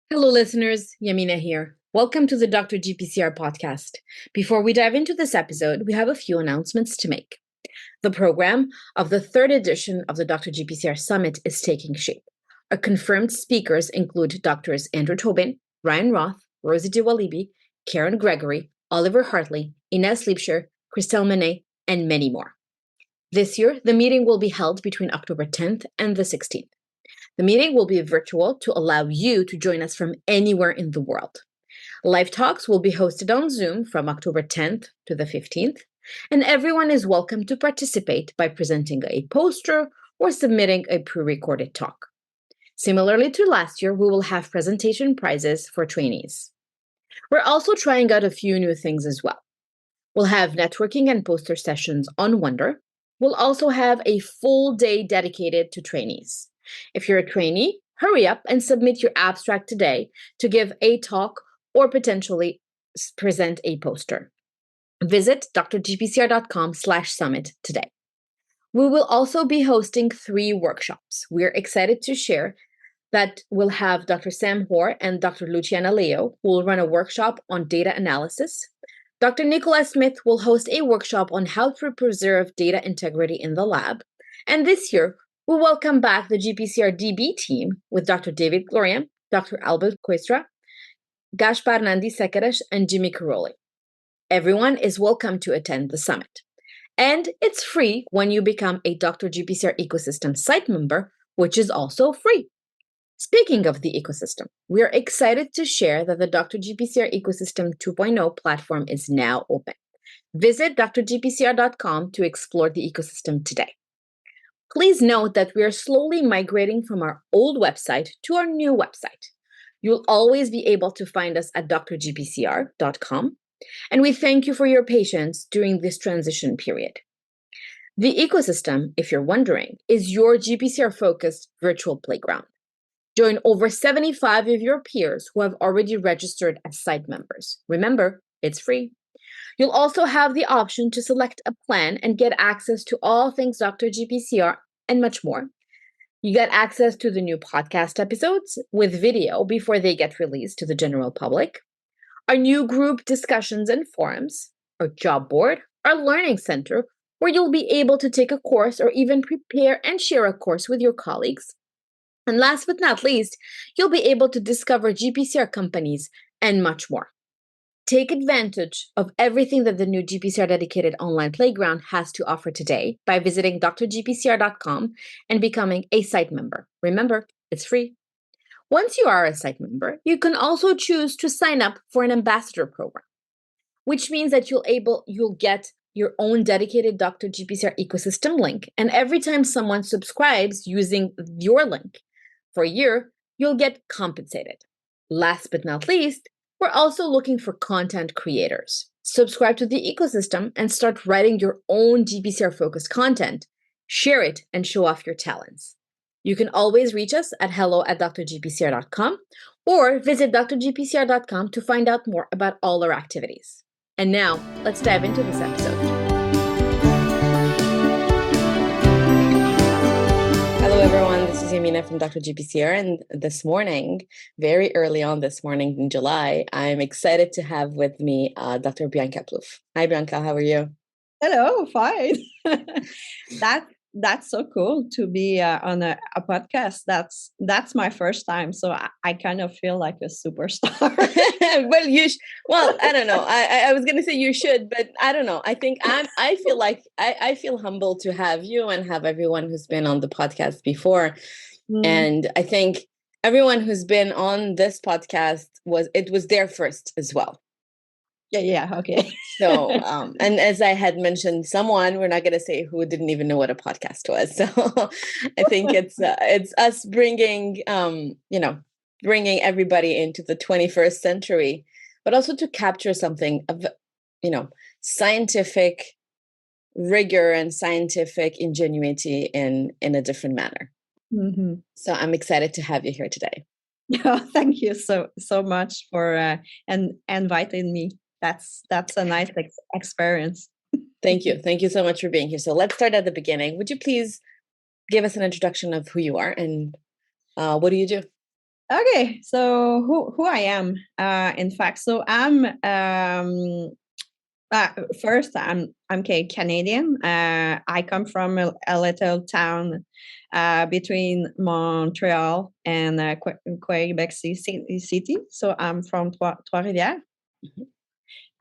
Hello, listeners. Yamina here. Welcome to the Dr. GPCR podcast. Before we dive into this episode, we have a few announcements to make. The program of the third edition of the Dr. GPCR Summit is taking shape. Our confirmed speakers include Drs. Andrew Tobin, Ryan Roth, Rosie DeWalibi, Karen Gregory, Oliver Hartley, Ines Liebscher, Christelle Manet, and many more. This year, the meeting will be held between October 10th and the 16th. The meeting will be virtual to allow you to join us from anywhere in the world. Live talks will be hosted on Zoom from October 10th to the 15th, and everyone is welcome to participate by presenting a poster or submitting a pre-recorded talk. Similarly to last year, we will have presentation prizes for trainees. We're also trying out a few new things as well. We'll have networking and poster sessions on Wonder. We'll also have a full day dedicated to trainees. If you're a trainee, hurry up and submit your abstract today to give a talk or potentially present a poster. Visit drgpcr.com/summit today. We will also be hosting 3 workshops. We're excited to share that we'll have Dr. Sam Hoare and Dr. Luciana Leo, who will run a workshop on data analysis. Dr. Nicholas Smith will host a workshop on how to preserve data integrity in the lab. And this year, we welcome back the GPCR DB team with Dr. David Gloriam, Dr. Albert Questra, Gaspar Nandi Sekeres, and Jimmy Caroli. Everyone is welcome to attend the summit. And it's free when you become a Dr. GPCR Ecosystem site member, which is also free. Speaking of the ecosystem, we are excited to share that the Dr. GPCR Ecosystem 2.0 platform is now open. Visit drgpcr.com to explore the ecosystem today. Please note that we are slowly migrating from our old website to our new website. You'll always be able to find us at drgpcr.com, and we thank you for your patience during this transition period. The ecosystem, if you're wondering, is your GPCR-focused virtual playground. Join over 75 of your peers who have already registered as site members. Remember, it's free. You'll also have the option to select a plan and get access to all things Dr. GPCR and much more. You get access to the new podcast episodes with video before they get released to the general public, our new group discussions and forums, our job board, our learning center, where you'll be able to take a course or even prepare and share a course with your colleagues. And last but not least, you'll be able to discover GPCR companies and much more. Take advantage of everything that the new GPCR dedicated online playground has to offer today by visiting drgpcr.com and becoming a site member. Remember, it's free. Once you are a site member, you can also choose to sign up for an ambassador program, which means that you'll get your own dedicated Dr. GPCR ecosystem link. And every time someone subscribes using your link for a year, you'll get compensated. Last but not least, we're also looking for content creators. Subscribe to the ecosystem and start writing your own GPCR-focused content. Share it and show off your talents. You can always reach us at hello@drgpcr.com or visit drgpcr.com to find out more about all our activities. And now, let's dive into this episode. Hello, everyone. This is Yamina from Dr. GPCR, and this morning, very early on this morning in July, I'm excited to have with me Dr. Bianca Plouffe. Hi, Bianca. How are you? Hello, fine. That's so cool to be on a podcast. That's my first time, so I kind of feel like a superstar. Well, I don't know. I was gonna say you should, but I don't know. I think I feel like I feel humbled to have you and have everyone who's been on the podcast before. And I think everyone who's been on this podcast was their first as well. Yeah, okay. So, and as I had mentioned, we're not going to say who didn't even know what a podcast was. So I think it's us bringing everybody into the 21st century, but also to capture something of, scientific rigor and scientific ingenuity in a different manner. Mm-hmm. So I'm excited to have you here today. Yeah, thank you so much for inviting me. That's a nice experience. Thank you so much for being here. So let's start at the beginning. Would you please give us an introduction of who you are and what do you do? Okay, so who I am, in fact, so I'm first I'm Canadian. I come from a little town between Montreal and Quebec City. So I'm from Trois-Rivières. Mhm.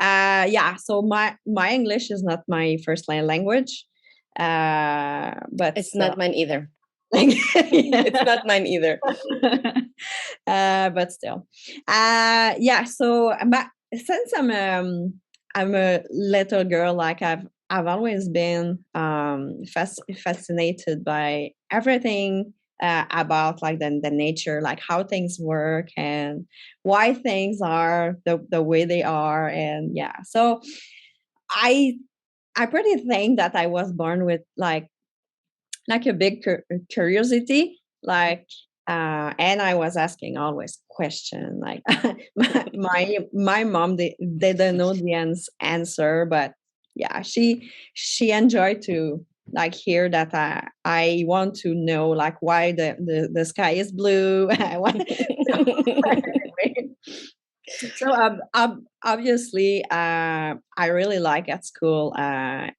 Yeah, so my English is not my first language, but It's not mine either. yeah. It's not mine either. But still, yeah. So, but since I'm a little girl, like I've always been fascinated by everything about like the nature, like how things work and why things are the way they are, and yeah. So I I pretty think that I was born with like a big curiosity, like and I was asking always question, like my mom they don't know the answer, but yeah, she enjoyed to like hear that I want to know like why the sky is blue. So, anyway, so obviously, I really like at school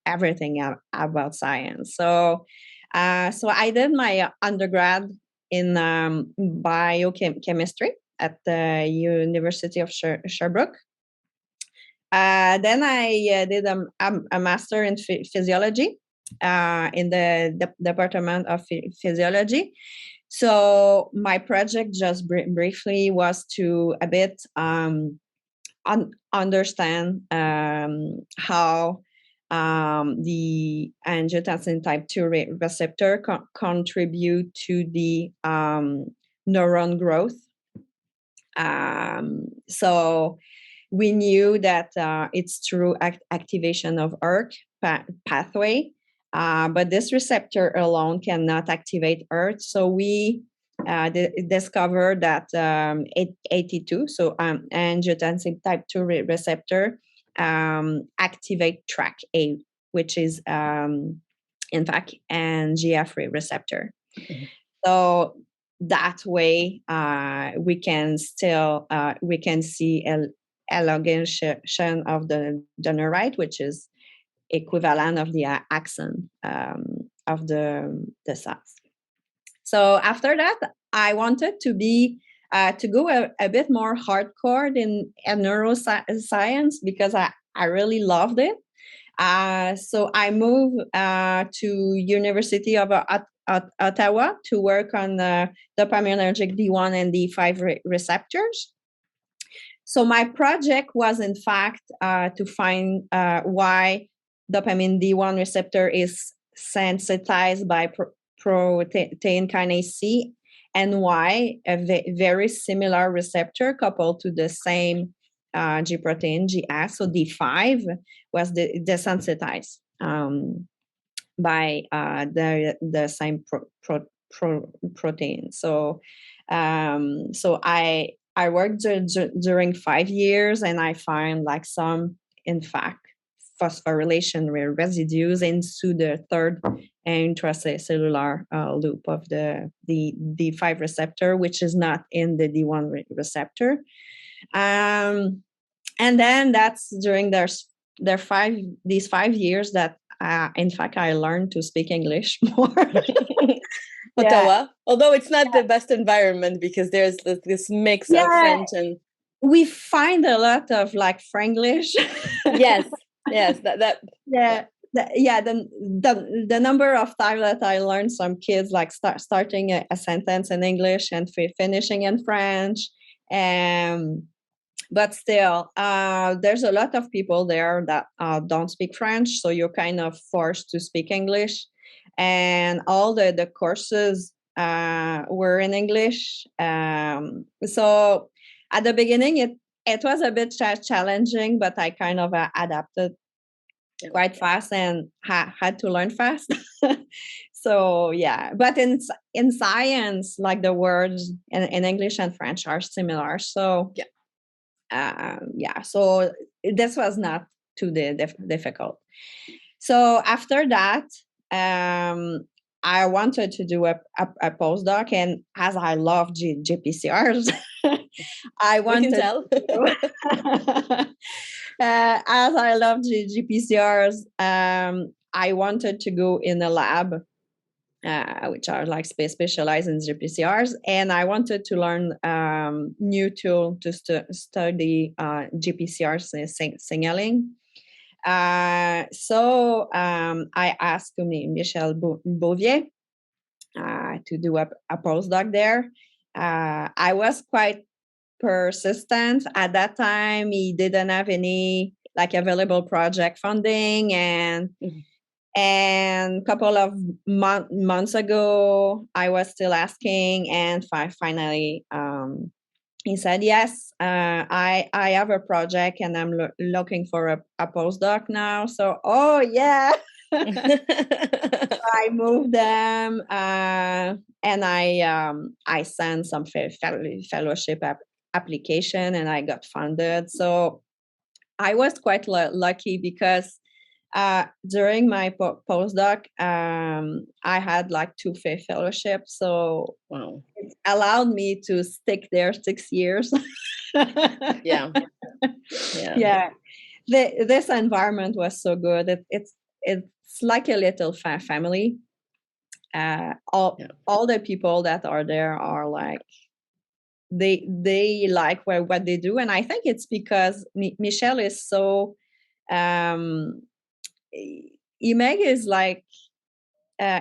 everything about science. So, so I did my undergrad in biochemistry at the University of Sherbrooke. Then I did a master in physiology in the Department of Physiology. So my project just briefly was to a bit understand how the angiotensin type 2 receptor contribute to the neuron growth. So we knew that it's through activation of ERK pathway, but this receptor alone cannot activate ERK. So we discovered that 82, so angiotensin type 2 receptor, activate TRAC-A, which is in fact NGF receptor. Mhm. So that way we can still we can see elongation of the neurite, which is equivalent of the axon of the cells. So after that, I wanted to be to go a bit more hardcore in neuroscience because I really loved it. So I moved to University of Ottawa to work on dopaminergic D1 and D5 receptors. So my project was in fact to find why dopamine D1 receptor is sensitized by protein kinase C, and why a very similar receptor coupled to the same G protein, GS, so D5, was desensitized by the same protein. So so I worked during 5 years, and I find like some, in fact, phosphorylation residues into the third intracellular loop of the D5 receptor, which is not in the D1 receptor. And then that's during their these 5 years that in fact I learned to speak English more. Yeah. Ottawa, although it's not the best environment because there's this mix of Yeah, French and we find a lot of like Franglish. yes, yes, that Yeah. The number of times that I learned some kids like starting a sentence in English and finishing in French. But still, there's a lot of people there that don't speak French, so you're kind of forced to speak English. And all the courses were in English. So at the beginning, it was a bit challenging, but I kind of adapted quite fast and had to learn fast. So yeah, but in science, like the words in English and French are similar. So yeah, so this was not too difficult. So after that, I wanted to do a postdoc, and as I love GPCRs, I We can wanted tell. as I love GPCRs, I wanted to go in a lab, which are like specialized in GPCRs, and I wanted to learn new tool to study GPCR signaling. So I asked Michel Bouvier to do a postdoc there. I was quite persistent at that time. He didn't have any like available project funding, and a couple of months ago, I was still asking, and finally, he said, "Yes, I have a project, and I'm looking for a postdoc now." So, oh yeah. I moved them, and I sent some fellowship application, and I got funded. So I was quite lucky because during my postdoc, I had like 2 fellowships. So Wow. it allowed me to stick there 6 years. Yeah. Yeah. This environment was so good. It's like a little family. All the people that are there are like they like what they do, and I think it's because Michel is so Imeg is like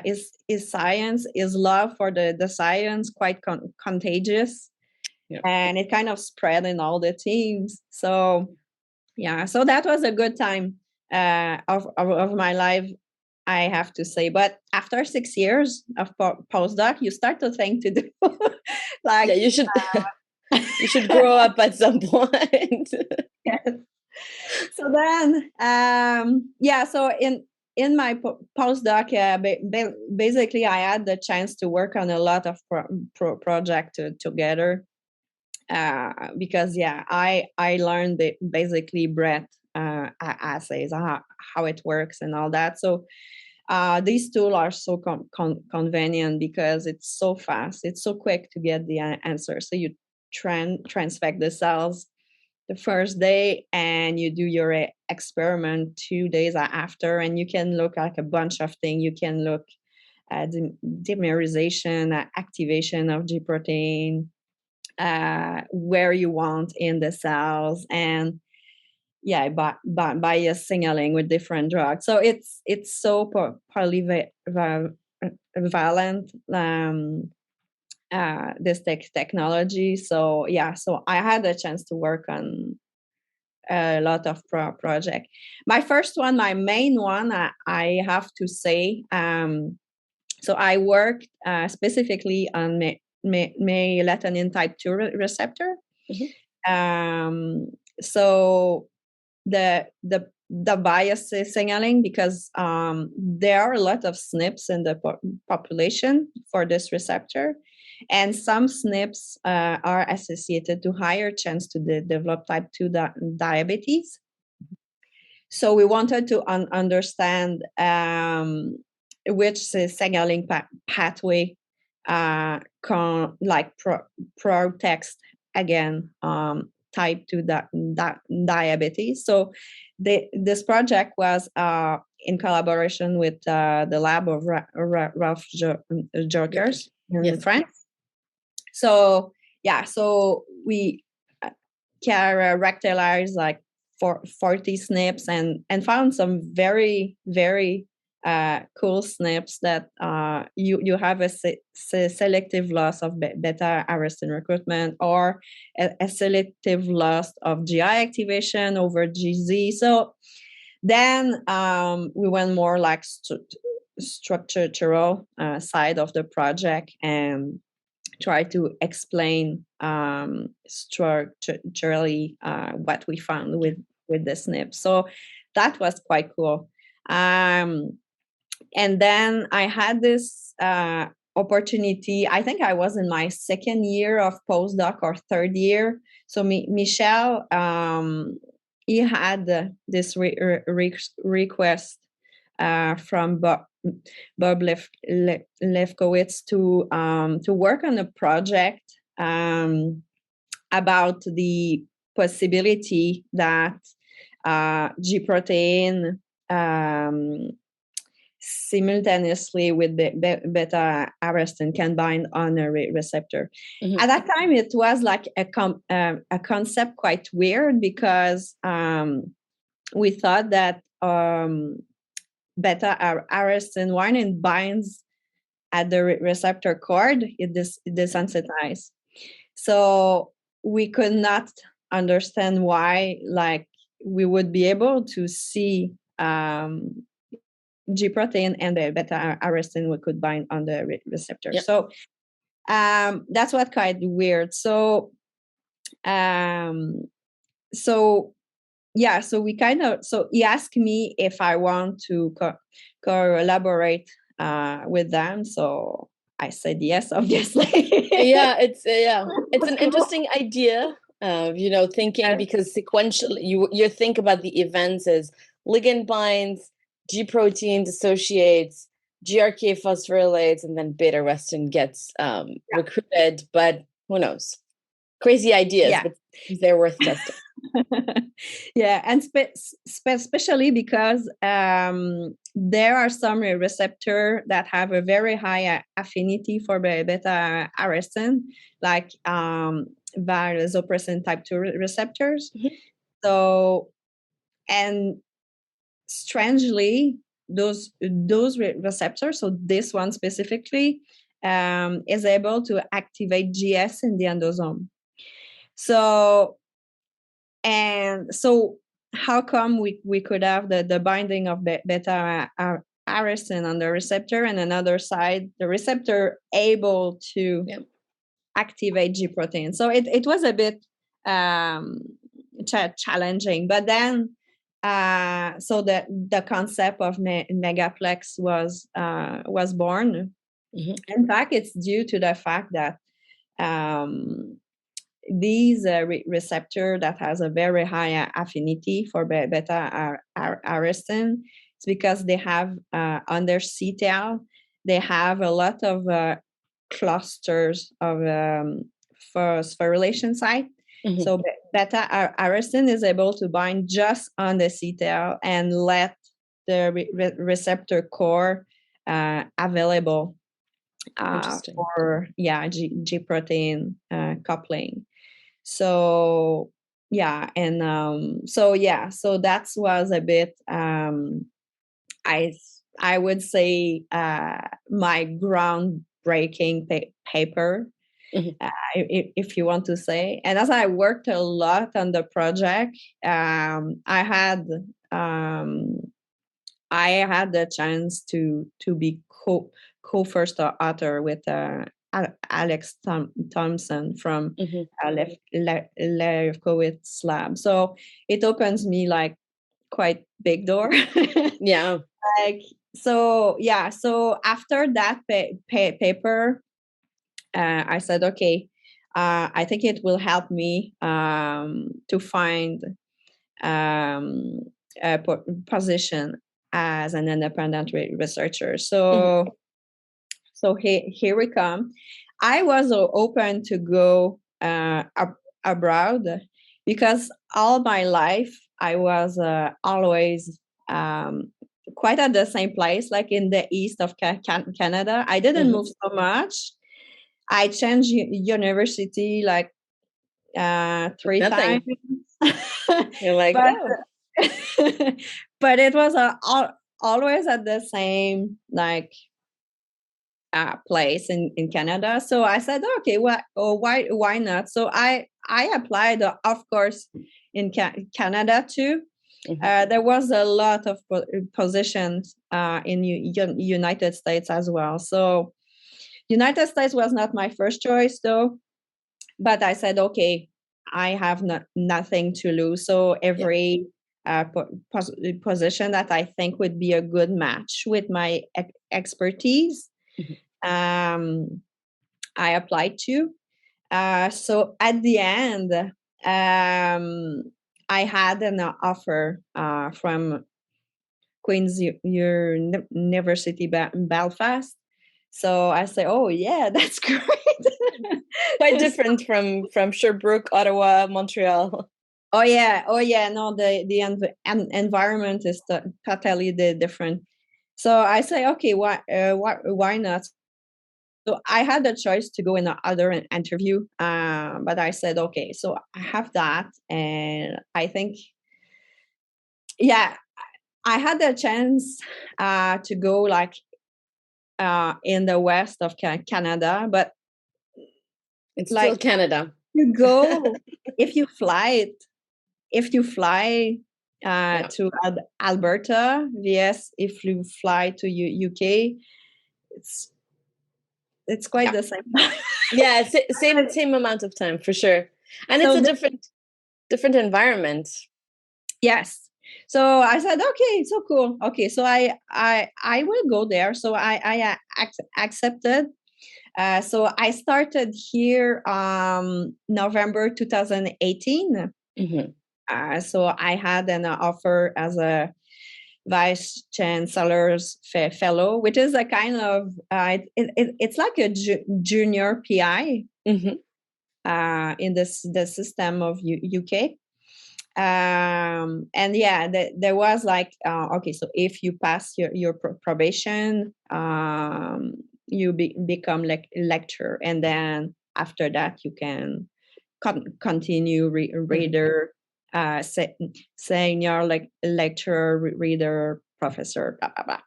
is science, is love for the science quite contagious, and it kind of spread in all the teams. So yeah, so that was a good time of my life, I have to say. But after 6 years of postdoc, you start to think to do like you should you should grow up at some point. Yes. So then, so in my postdoc, basically, I had the chance to work on a lot of projects together. Because I learned basically breath assays, how it works and all that. So these tools are so convenient because it's so fast, it's so quick to get the answer. So you transfect the cells the first day, and you do your experiment 2 days after, and you can look like a bunch of things. You can look at dimerization, activation of G protein, where you want in the cells, and by a signaling with different drugs. So it's so polyvalent, this technology. So so I had a chance to work on a lot of project. My first one, my main one, I have to say, so I worked specifically on melatonin type 2 receptor. So the bias signaling, because there are a lot of SNPs in the population for this receptor, and some SNPs are associated to higher chance to develop type 2 diabetes. So we wanted to understand which signaling pathway protects again type 2 diabetes. So this project was in collaboration with the lab of Ralph Jokers in France. So so we characterized like 40 SNPs and found some very, very cool SNPs that you have a selective loss of beta arrestin recruitment, or a selective loss of GI activation over GZ. So then we went more like structural side of the project and try to explain structurally what we found with the SNP. So that was quite cool. And then I had this opportunity. I think I was in my second year of postdoc or third year. So Michel, he had this request from Bob Lefkowitz to work on a project about the possibility that G protein simultaneously with beta arrestin can bind on a receptor. Mm-hmm. At that time, it was like a concept quite weird because we thought that beta arrestin 1 binds at the receptor cord, it desensitizes. So we could not understand why, like, we would be able to see G protein and the beta arrestin we could bind on the receptor. Yep. So that's what quite weird. So so we so he asked me if I want to collaborate with them. So I said yes, obviously. It's an interesting idea. Thinking because sequentially, you think about the events as ligand binds, G protein dissociates, GRK phosphorylates, and then beta arrestin gets recruited. But who knows? Crazy ideas, but they're worth testing. And especially because there are some receptors that have a very high affinity for beta arrestin, like vasopressin type 2 receptors. Mm-hmm. So, and strangely, those receptors, so this one specifically, is able to activate GS in the endosome. So how come we could have the binding of beta arrestin on the receptor, and another side the receptor able to activate G protein? So it was a bit challenging, but then so the concept of megaplex was born. Mm-hmm. In fact, it's due to the fact that these receptor that has a very high affinity for beta arrestin, it's because they have on their CTL, they have a lot of clusters of phosphorylation site. Mm-hmm. So beta arrestin is able to bind just on the CTL and let the receptor core available for G protein coupling. So so that was a bit I would say my groundbreaking paper, mm-hmm. If you want to say. And as I worked a lot on the project, I had the chance to be co-first author with Alex Thompson from Lefkowitz lab. So it opens me like quite big door. So after that paper, I said, okay, I think it will help me to find a position as an independent researcher. So here we come. I was open to go abroad because all my life I was always quite at the same place, like in the east of Canada. I didn't move so much. I changed university like 3 times. You're like, but it was always at the same like place in Canada. So I said, okay, why not? So I applied, of course, in Canada too. Mm-hmm. There was a lot of positions in United States as well. So United States was not my first choice though, but I said, okay, I have nothing to lose. So every position that I think would be a good match with my expertise, mm-hmm. I applied to. So at the end, I had an offer from Queen's University Belfast. So I say, oh yeah, that's great. Quite different from Sherbrooke, Ottawa, Montreal. Oh yeah. No, the environment is totally different. So I say, okay, why not? So I had the choice to go in another interview, but I said, okay, so I have that, and I think, yeah, I had the chance to go like in the west of Canada, but It's still like Canada. you go if you fly Yeah. to Alberta, yes, if you fly to UK, it's quite the same. Yeah, same amount of time for sure, and it's So a different environment. yes. So I said, okay, so cool. Okay, so I will go there. So I accepted. So I started here November 2018. Mm-hmm. So I had an offer as a vice chancellor's fellow, which is a kind of it's like a junior PI in the system of UK. And yeah, there was like okay, so if you pass your probation, you become like lecturer, and then after that you can continue reader, senior like lecturer, reader, professor, blah blah blah.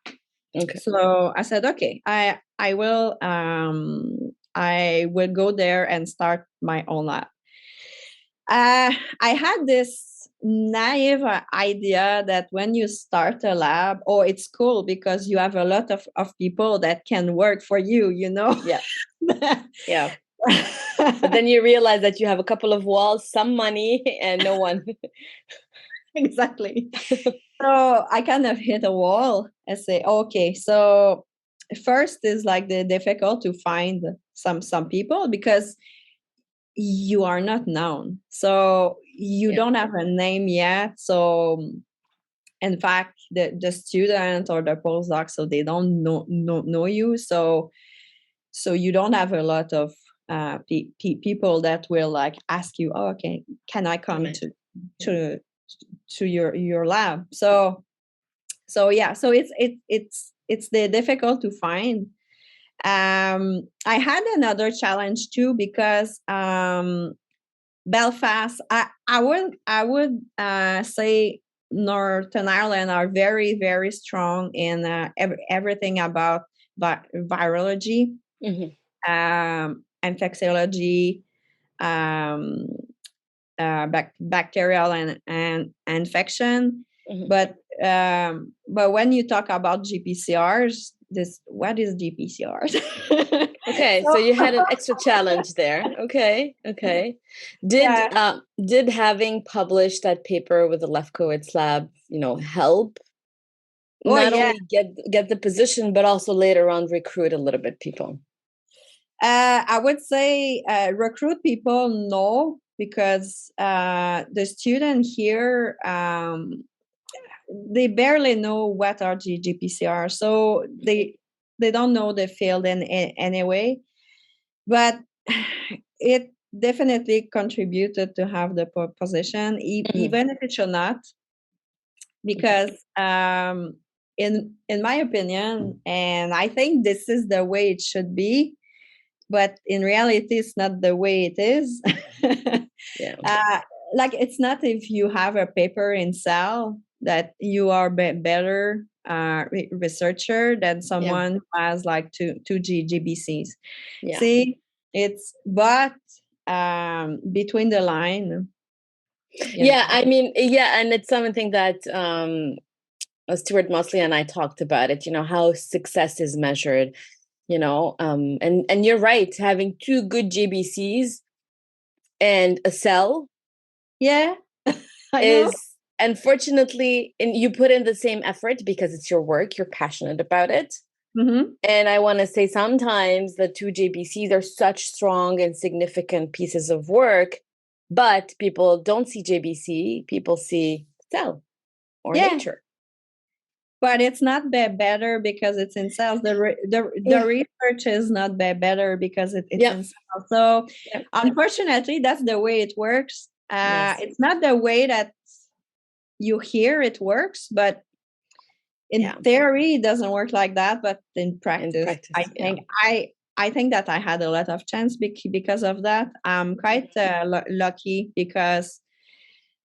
Okay. So I said, okay, I will go there and start my own lab. I had this naive idea that when you start a lab, oh, it's cool because you have a lot of people that can work for you, you know? Yeah. Yeah. But then you realize that you have a couple of walls, some money, and no one. Exactly. So I kind of hit a wall and say, okay, so first is like the difficult to find some people because you are not known. So you don't have a name yet. So in fact, the student or the postdoc, so they don't know you. So you don't have a lot of people that will like ask you, oh, okay, can I come to your lab? So yeah, so it's the difficult to find. I had another challenge too because Belfast, I would say Northern Ireland are very very strong in everything about virology, infectiology, um, bacterial and infection. But when you talk about GPCRs, what is GPCRs? Okay, so you had an extra challenge there. Okay. Did having published that paper with the Lefkowitz lab, help not only get the position, but also later on recruit a little bit people? I would say recruit people, no, because the student here they barely know what are GPCR, so they don't know the field in any way. But it definitely contributed to have the position, even if it should not, because in my opinion, and I think this is the way it should be, but in reality, it's not the way it is. Like it's not if you have a paper in Cell that you are better researcher than someone who has like two GBCs. Yeah. See, it's but between the line. Yeah, I mean, and it's something that Stuart Mosley and I talked about it. How success is measured. And you're right. Having two good GBCs and a Cell, is unfortunately, and you put in the same effort because it's your work. You're passionate about it. And I want to say sometimes the two JBCs are such strong and significant pieces of work, but people don't see JBC, people see Cell or Nature. but it's not better because it's in cells. The research is not better because it's in cells. So unfortunately, that's the way it works. It's not the way that you hear it works, but in theory, it doesn't work like that. But in practice I think that I had a lot of chance because of that. I'm quite lucky because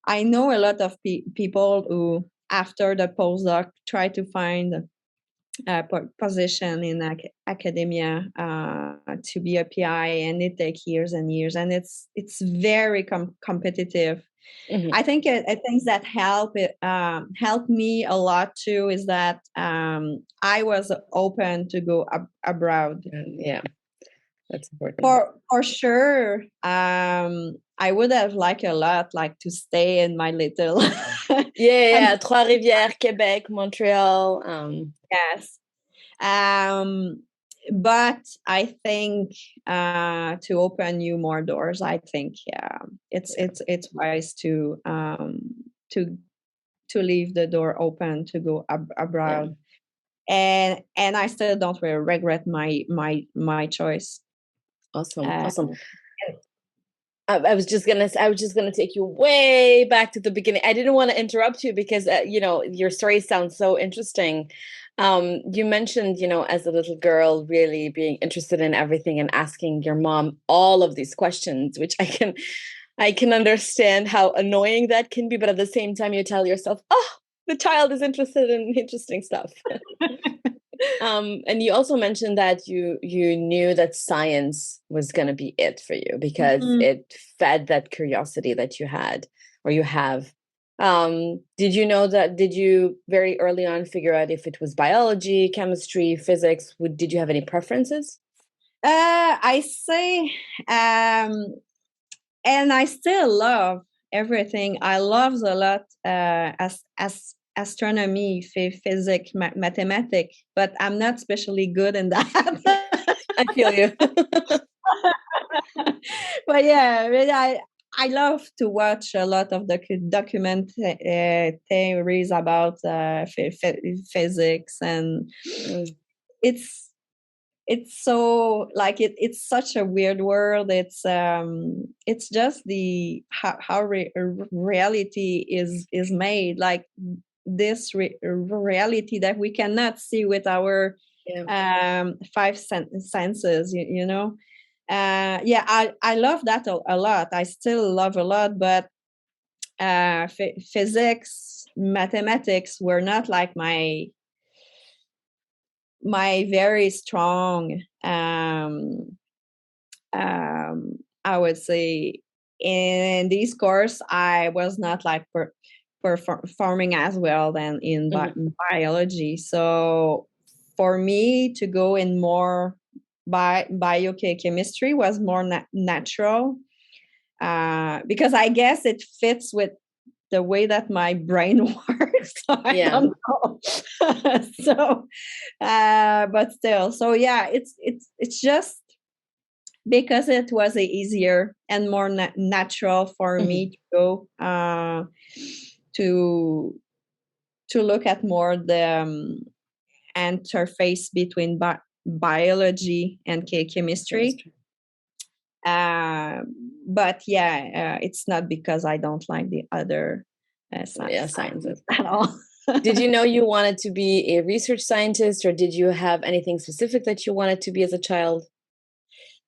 I know a lot of people who, after the postdoc, try to find a position in academia to be a PI, and it takes years and years, and it's very competitive. Mm-hmm. I think things that help me a lot too is that I was open to go abroad. Yeah. That's important. For sure. I would have liked a lot to stay in my little Trois-Rivières, Quebec, Montreal. Yes. But I think to open you more doors, I think it's wise to leave the door open to go abroad. And I still don't really regret my choice. Awesome. I was just gonna take you way back to the beginning. I didn't want to interrupt you because your story sounds so interesting. You mentioned, as a little girl, really being interested in everything and asking your mom all of these questions, which I can understand how annoying that can be, but at the same time, you tell yourself, "Oh, the child is interested in interesting stuff." And you also mentioned that you knew that science was going to be it for you because it fed that curiosity that you had or you have. Did you very early on figure out if it was biology, chemistry, physics? Did you have any preferences? I say, and I still love everything. I love a lot as astronomy, physics, mathematics, but I'm not especially good in that. I feel you. But yeah, I love to watch a lot of the theories about physics, and it's so it's such a weird world. It's just how reality is made, like this reality that we cannot see with our five senses, I love that a lot. I still love a lot, but physics, mathematics were not like my very strong I would say. In this course, I was not like performing as well than in biology. So for me to go in more biochemistry was more natural, because I guess it fits with the way that my brain works. So I don't know. So, but still, so yeah, it's just because it was easier and more natural for me to go to look at more the interface between biology and chemistry. But it's not because I don't like the other sciences at all. Did you know you wanted to be a research scientist, or did you have anything specific that you wanted to be as a child?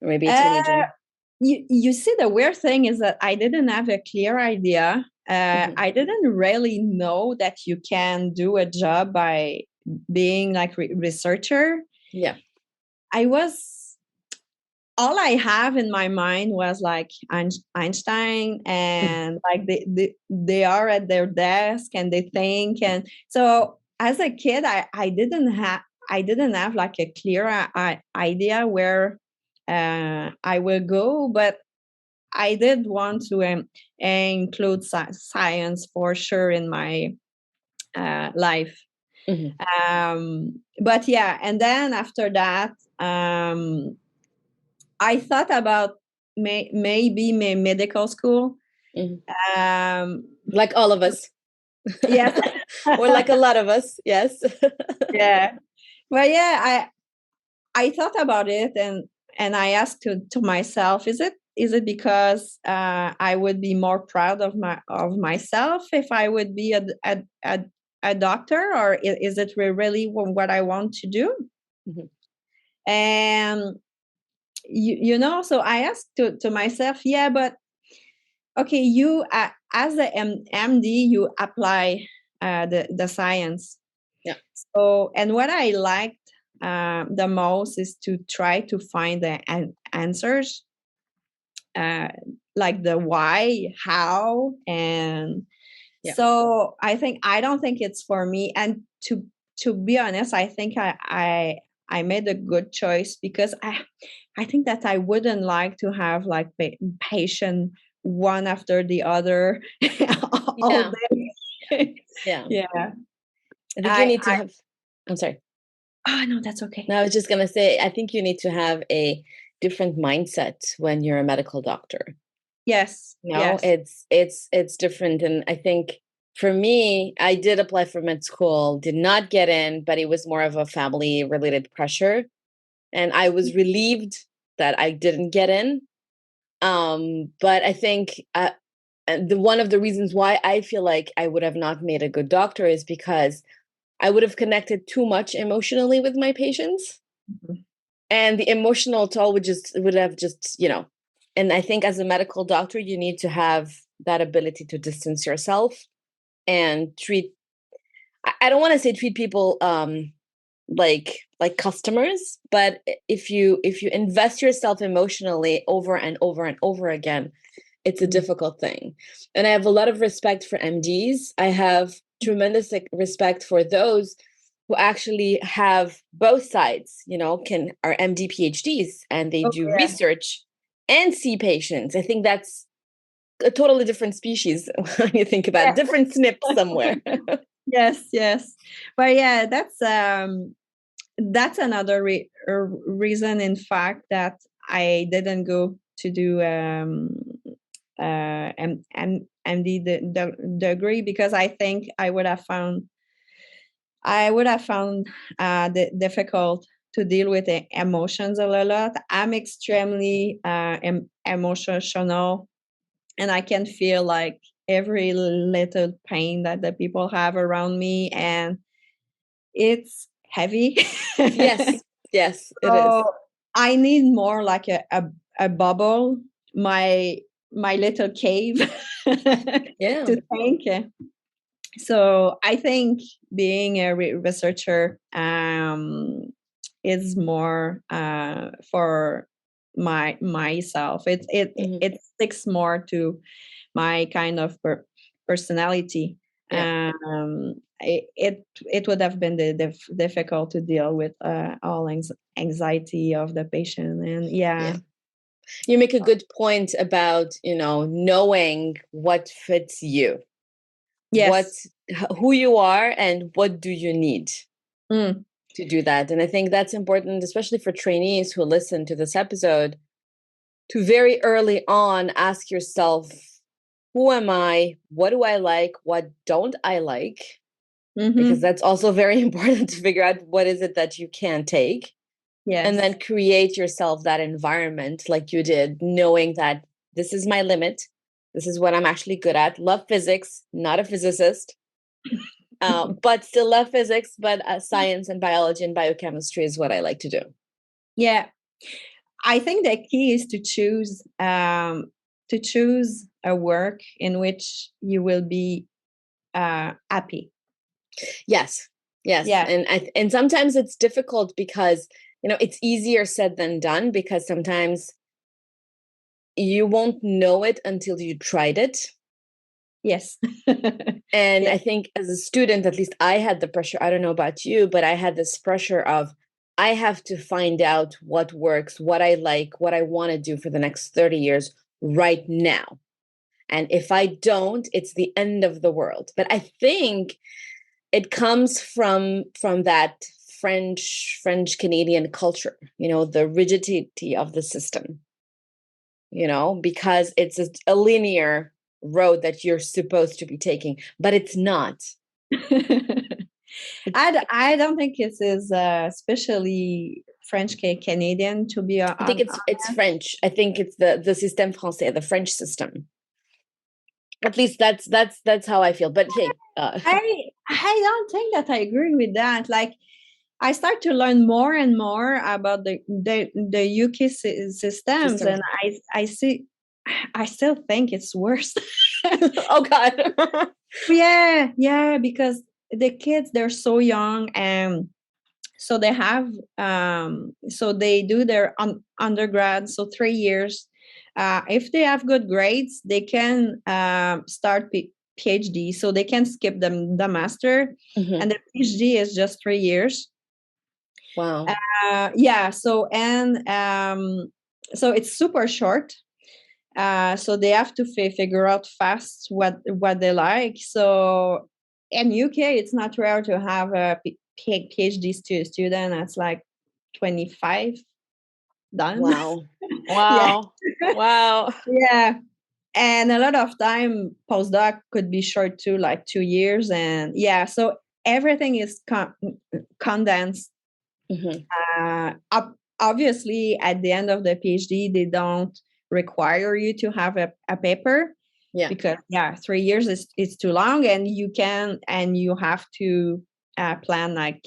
Or maybe a teenager? You see, the weird thing is that I didn't have a clear idea. I didn't really know that you can do a job by being like researcher. Yeah. All I have in my mind was like Einstein, and like they are at their desk and they think. And so as a kid, I didn't have like a clear idea where I will go, but I did want to include science for sure in my life. But yeah, and then after that, I thought about maybe medical school. Like all of us. Yes. Or like a lot of us, yes. Yeah. Well, yeah, I thought about it, and I asked to myself, is it because I would be more proud of myself if I would be a doctor, or is it really what I want to do? Mhm. And so I asked to myself, yeah, but okay, you as the MD, you apply the science. Yeah. So, and what I liked the most is to try to find the answers, uh, like the why, how, and Yeah. so I don't think it's for me. And to be honest, I think I made a good choice, because I think that I wouldn't like to have like patient one after the other all Yeah. day. Yeah. Yeah. I think you I need to have, I'm sorry. Oh no, that's okay. No, I was just going to say, I think you need to have a different mindset when you're a medical doctor. Yes, No, yes. it's different. And I think for me, I did apply for med school, did not get in, but it was more of a family related pressure. And I was relieved that I didn't get in. But I think and one of the reasons why I feel like I would have not made a good doctor is because I would have connected too much emotionally with my patients, Mhm. and the emotional toll would have just, and I think as a medical doctor, you need to have that ability to distance yourself and treat, I don't want to say treat people like customers, but if you invest yourself emotionally over and over and over again, it's a Mm. difficult thing. And I have a lot of respect for MDs. I have tremendous respect for those who actually have both sides, can are MD PhDs and they Oh do yeah. research and see patients. I think that's a totally different species when you think about it, different snips somewhere. Yes, yes. But yeah, that's another reason, in fact, that I didn't go to do MD degree, because I think I would have found difficult to deal with the emotions a lot. I'm extremely emotional, and I can feel like every little pain that the people have around me, and it's heavy. Yes, yes, it is. So I need more like a bubble, my little cave Yeah. to think. So I think being a researcher is more for myself. Mhm. It sticks more to my kind of personality. Yeah. It would have been difficult to deal with all anxiety of the patient, and yeah. Yeah. You make a good point about, knowing what fits you, what Yes. who you are and what do you need Mm. to do that. And I think that's important, especially for trainees who listen to this episode, to very early on ask yourself, who am I? What do I like? What don't I like? Because Mm-hmm. that's also very important to figure out what is it that you can take. And Yes. then create yourself that environment like you did, knowing that this is my limit. This is what I'm actually good at. Love physics, not a physicist, but still love physics, but science and biology and biochemistry is what I like to do. Yeah. I think the key is to choose a work in which you will be happy. Yes, yes, Yeah. and sometimes it's difficult because it's easier said than done, because sometimes you won't know it until you tried it. Yes. And Yeah. I think as a student, at least I had the pressure. I don't know about you, but I had this pressure of I have to find out what works, what I like, what I want to do for the next 30 years right now. And if I don't, it's the end of the world. But I think it comes from that French Canadian culture, the rigidity of the system, because it's a linear road that you're supposed to be taking, but it's not. I don't think it is especially French Canadian, to be I think it's French. I think it's the système français, the French system. At least that's how I feel. But hey, I don't think that I agree with that. Like, I start to learn more and more about the UK systems, and I see. I still think it's worse. Oh God. Yeah, because the kids, they're so young, and so they have so they do their undergrad, so 3 years. If they have good grades, they can start PhD, so they can skip the master, and the PhD is just 3 years. Wow. Yeah. So so it's super short. So they have to figure out fast what they like. So in UK, it's not rare to have a PhD student that's like 25 done. Wow. Wow. Yeah. Wow. Yeah. And a lot of time postdoc could be short too, like 2 years. And yeah, so everything is condensed. Obviously, at the end of the PhD, they don't require you to have a paper. Yeah. Because 3 years is too long, and you have to plan like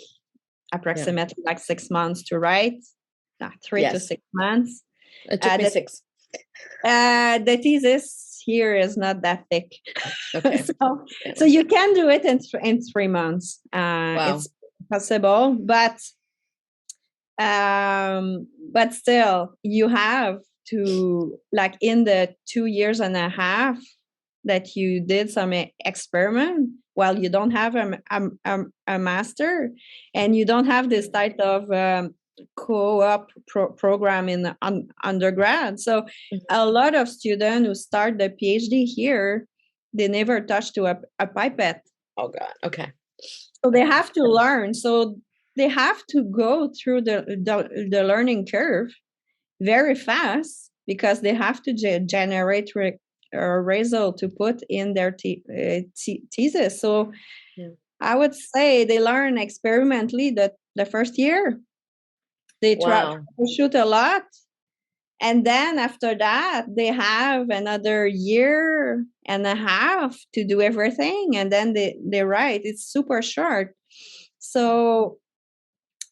approximately like 6 months to write. 3 to 6 months. It took me 6. The thesis here is not that thick. Okay. So you can do it in 3 months. Wow. It's possible, but still, you have to, like, in the 2.5 years that you did some experiment, while you don't have a master, and you don't have this type of co-op program in the undergrad. So a lot of students who start the PhD here, they never touch to a pipette. Oh God. Okay. So they have to learn. So they have to go through the learning curve very fast, because they have to generate a result to put in their thesis. So I would say they learn experimentally the first year. They try to shoot a lot. And then after that, they have another 1.5 years to do everything. And then they write. It's super short. So,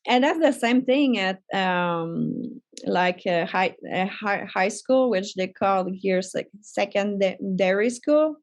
and that's the same thing at like a high school, which they call here secondary school.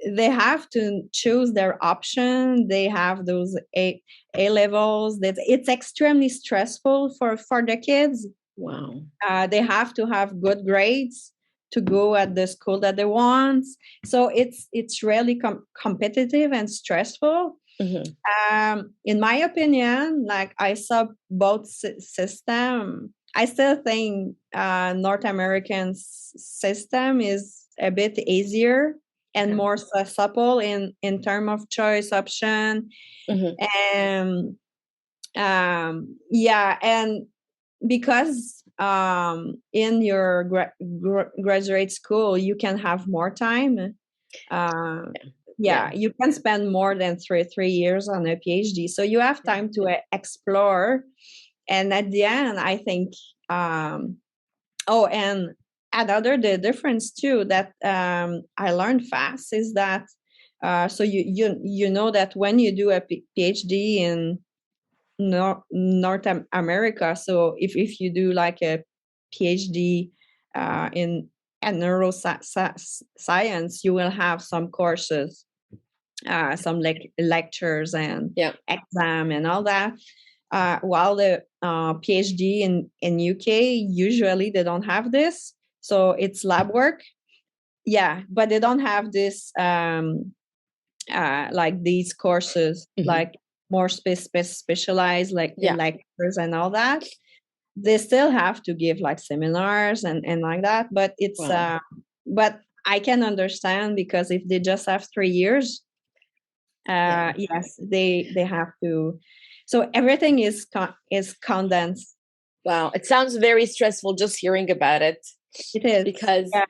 They have to choose their option. They have those A levels. That it's extremely stressful for the kids. Wow. They have to have good grades to go at the school that they want. So it's really competitive and stressful. In my opinion, like, I saw both system. I still think North American system is a bit easier and more supple in term of choice option. And and because in your graduate school you can have more time. You can spend more than 3 years on a PhD, so you have time to explore. And at the end, I think and another the difference too that I learned fast is that so you know that when you do a PhD in North America, so if you do like a PhD in neuroscience, you will have some courses, some lectures and exam and all that. While the PhD in UK, usually they don't have this, so it's lab work. But they don't have this like these courses, like more specialized, like lectures and all that. They still have to give like seminars and like that, but it's but I can understand, because if they just have 3 years, yes, they have to. So everything is condensed. Wow, it sounds very stressful just hearing about it. It is, because I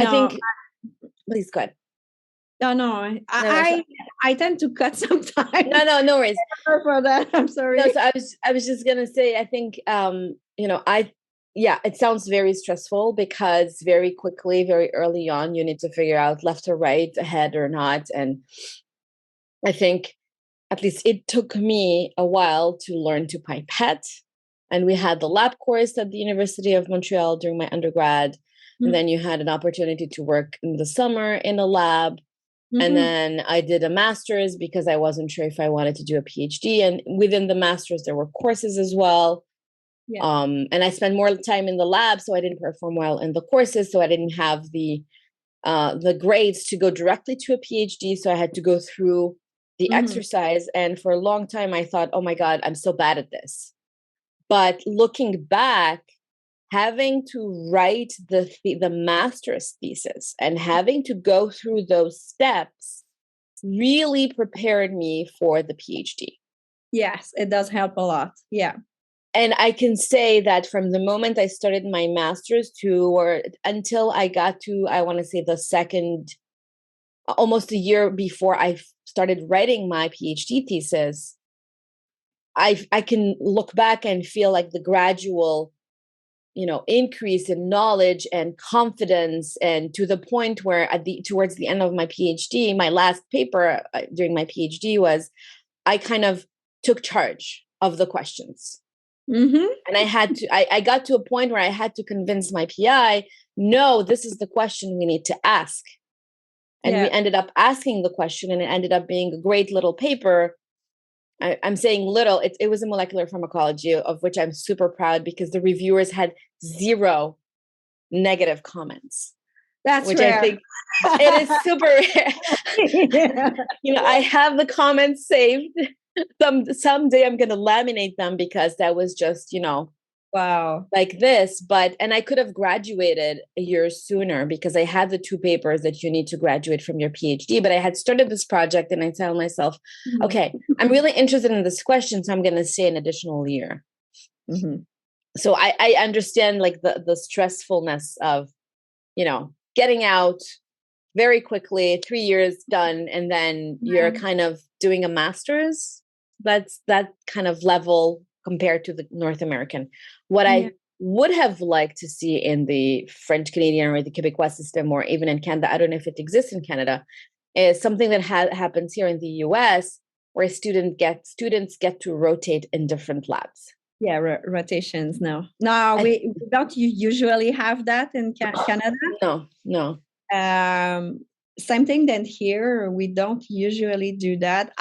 think. Please go ahead. No, No, no, I tend to cut sometimes. no worries. For that, I'm sorry. No, so I was just gonna say, I think, yeah, it sounds very stressful because very quickly, very early on, you need to figure out left or right, ahead or not. And I think at least it took me a while to learn to pipette. And we had the lab course at the University of Montreal during my undergrad. And then you had an opportunity to work in the summer in a lab. And then I did a master's because I wasn't sure if I wanted to do a PhD. And within the master's, there were courses as well. Yeah. And I spent more time in the lab, so I didn't perform well in the courses. So I didn't have the grades to go directly to a PhD. So I had to go through the exercise. And for a long time, I thought, oh my God, I'm so bad at this. But looking back, having to write the master's thesis and having to go through those steps really prepared me for the PhD. Yes, it does help a lot. Yeah. And I can say that from the moment I started my master's or until I got to, I want to say the second, almost a year before I started writing my PhD thesis, I can look back and feel like the gradual increase in knowledge and confidence, and to the point where towards the end of my PhD, my last paper during my PhD was I kind of took charge of the questions. And I got to a point where I had to convince my PI, no, this is the question we need to ask. And we ended up asking the question, and it ended up being a great little paper. I'm saying little, it was a molecular pharmacology, of which I'm super proud because the reviewers had 0 negative comments. That's which rare. I think it is super rare. I have the comments saved. Someday I'm going to laminate them because that was just, wow, like this. And I could have graduated a year sooner because I had the 2 papers that you need to graduate from your PhD. But I had started this project and I tell myself, okay, I'm really interested in this question, so I'm going to stay an additional year. So I understand like the stressfulness of, getting out very quickly, 3 years done, and then you're kind of doing a master's. That's that kind of level compared to the North American. What I would have liked to see in the French Canadian or the Quebecois system, or even in Canada, I don't know if it exists in Canada, is something that happens here in the US, where students get to rotate in different labs. Yeah, rotations. No, we don't usually have that in Canada. No. Same thing than here. We don't usually do that.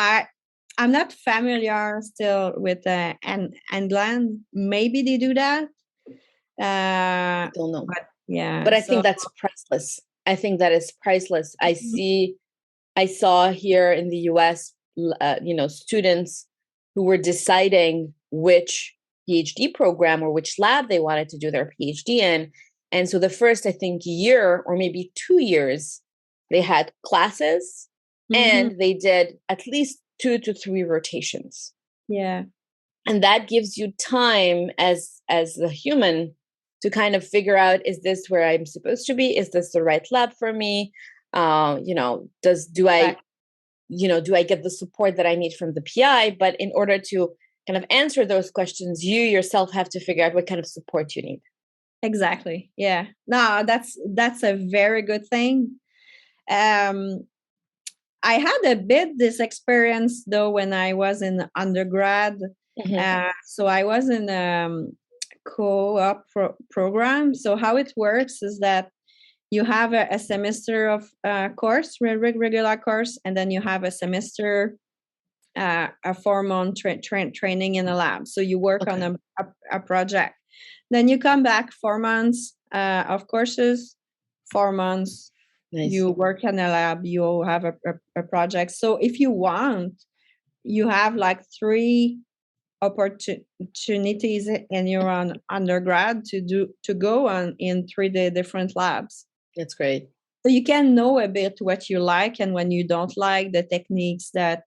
I'm not familiar still with England. Maybe they do that. I don't know. But I think that's priceless. I think that is priceless. I saw here in the US, students who were deciding which PhD program or which lab they wanted to do their PhD in. And so the first, I think, year or maybe 2 years, they had classes and they did at least 2 to 3 rotations. Yeah. And that gives you time as the human to kind of figure out, is this where I'm supposed to be? Is this the right lab for me? Do I get the support that I need from the PI? But in order to kind of answer those questions, you yourself have to figure out what kind of support you need. Exactly. Yeah. No, that's a very good thing. I had a bit this experience though when I was in undergrad. So I was in co-op program. So how it works is that you have a semester of course, regular course, and then you have a semester, a 4-month training in a lab. So you work on a project. Then you come back 4 months of courses, 4 months. Nice. You work in a lab, you have a project. So if you want, you have like 3 opportunities in your undergrad to go on in 3 different labs. That's great. So you can know a bit what you like and when you don't like, the techniques that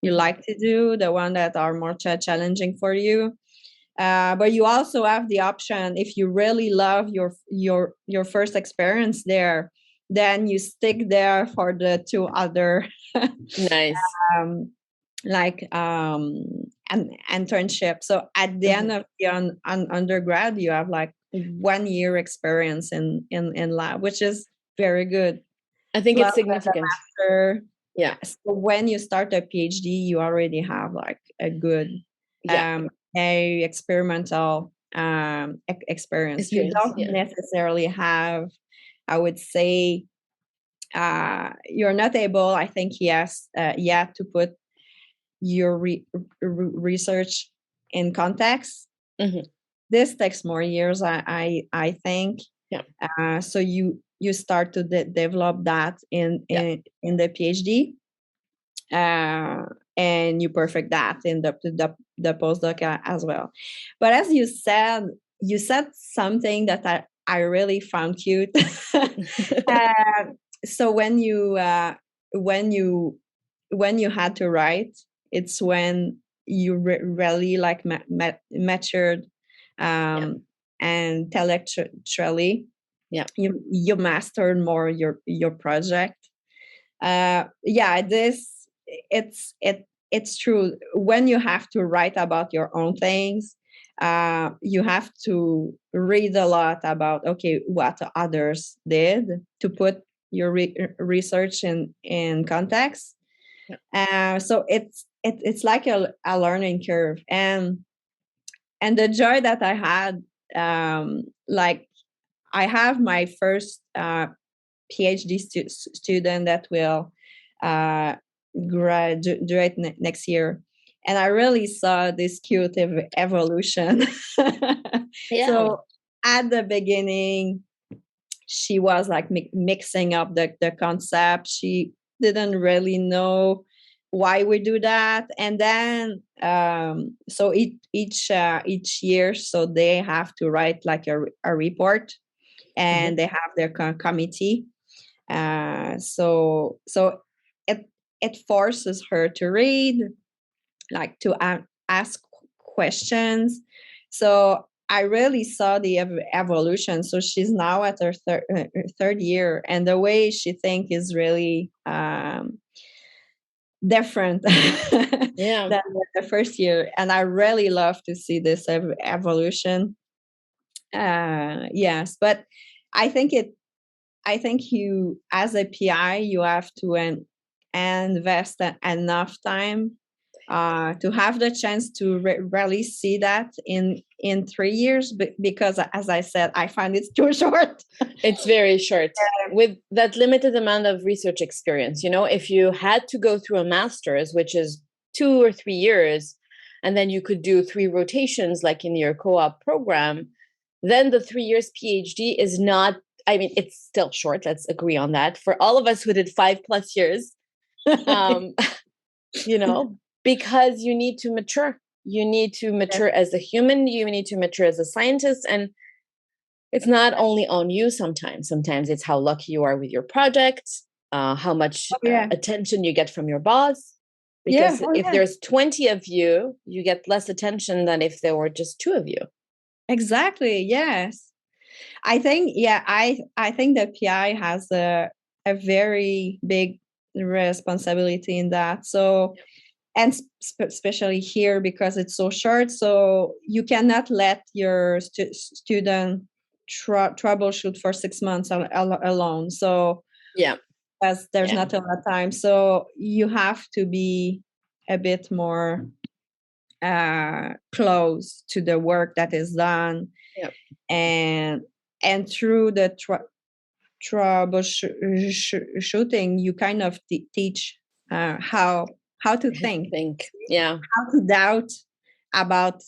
you like to do, the one that are more challenging for you. But you also have the option, if you really love your first experience there, then you stick there for the 2 other Nice. like an internship. So at the end of the undergrad, you have like 1 year experience in lab, which is very good. I think Plus it's significant. after, Yeah. so when you start a PhD, you already have like a good a experimental experience. You don't necessarily have, I would say, you're not able, I think, yet to put your research in context. This takes more years, I think. So you start to develop that in the PhD, and you perfect that in the postdoc as well. But as you said something that I really found cute. So when you had to write, it's when you really like matured and intellectually. You mastered more your project. It's true. When you have to write about your own things, you have to read a lot about what others did to put your research in context. So it's like a learning curve, and the joy that I had, like I have my first PhD student that will graduate next year, and I really saw this cute evolution. So at the beginning, she was like mixing up the concept. She didn't really know why we do that, and then so each year, so they have to write like a report, and they have their committee. So it forces her to read, like to ask questions. So I really saw the evolution. So she's now at her third year, and the way she thinks is really different than the first year. And I really love to see this evolution. Yes, but I think you, as a PI, you have to invest enough time to have the chance to really see that in 3 years, because as I said, I find it too short. It's very short with that limited amount of research experience. If you had to go through a master's, which is 2 or 3 years, and then you could do 3 rotations like in your co-op program, then the 3 years PhD is not, it's still short. Let's agree on that. For all of us who did 5+ years, because you need to mature. You need to mature as a human. You need to mature as a scientist. And it's not only on you sometimes. Sometimes it's how lucky you are with your project, how much attention you get from your boss. Because if there's 20 of you, you get less attention than if there were just 2 of you. Exactly. Yes. I think, I think that PI has a very big responsibility in that. So, and especially here, because it's so short, so you cannot let your student troubleshoot for 6 months alone. So as there's not a lot of time, so you have to be a bit more close to the work that is done, and through the troubleshooting, you kind of teach how to think, how to doubt about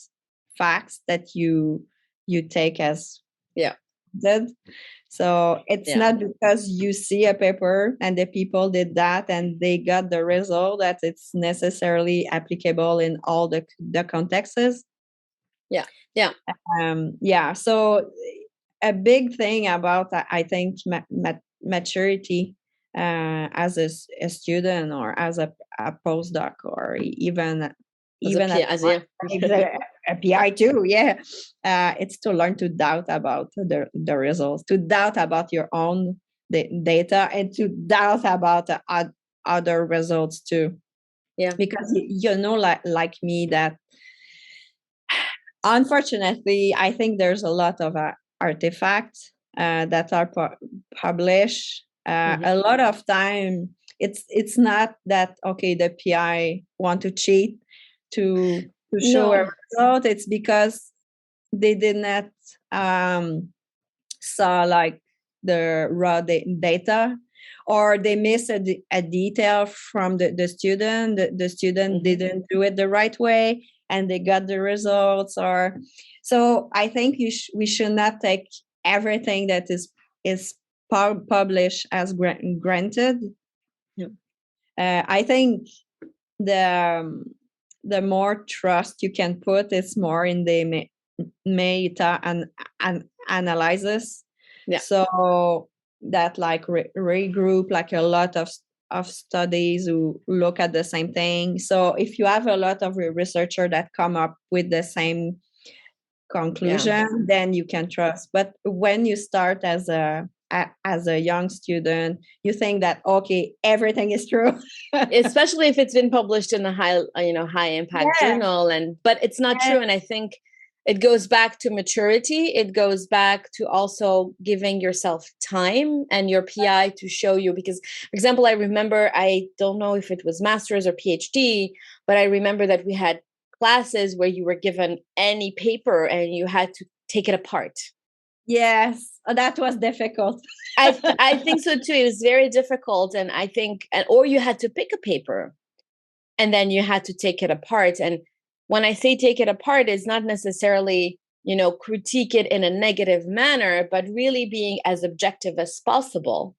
facts that you take as good. So it's not because you see a paper and the people did that and they got the result that it's necessarily applicable in all the contexts. So a big thing about, I think, maturity as a student, or as a postdoc, or even as a PI too. It's to learn to doubt about the results, to doubt about your own the data and to doubt about other results too. Yeah. Because like me, that unfortunately, I think there's a lot of artifacts that are published. A lot of time, it's not that okay. The PI want to cheat to show a result. It's because they did not saw like the raw data, or they missed a detail from the student. The student didn't do it the right way, and they got the results. Or so I think we should not take everything that is published as granted. I think the more trust you can put is more in the meta and analysis. So that like regroup like a lot of studies who look at the same thing. So if you have a lot of researcher that come up with the same conclusion, then you can trust. But when you start as a young student, you think that okay, everything is true, especially if it's been published in a high impact journal, but it's not true. And I think it goes back to maturity. It goes back to also giving yourself time and your PI to show you. Because, for example, I remember, I don't know if it was master's or PhD, but I remember that we had classes where you were given any paper and you had to take it apart. Yes, that was difficult. I think so too. It was very difficult. And I think, or you had to pick a paper and then you had to take it apart. And when I say take it apart, it's not necessarily, critique it in a negative manner, but really being as objective as possible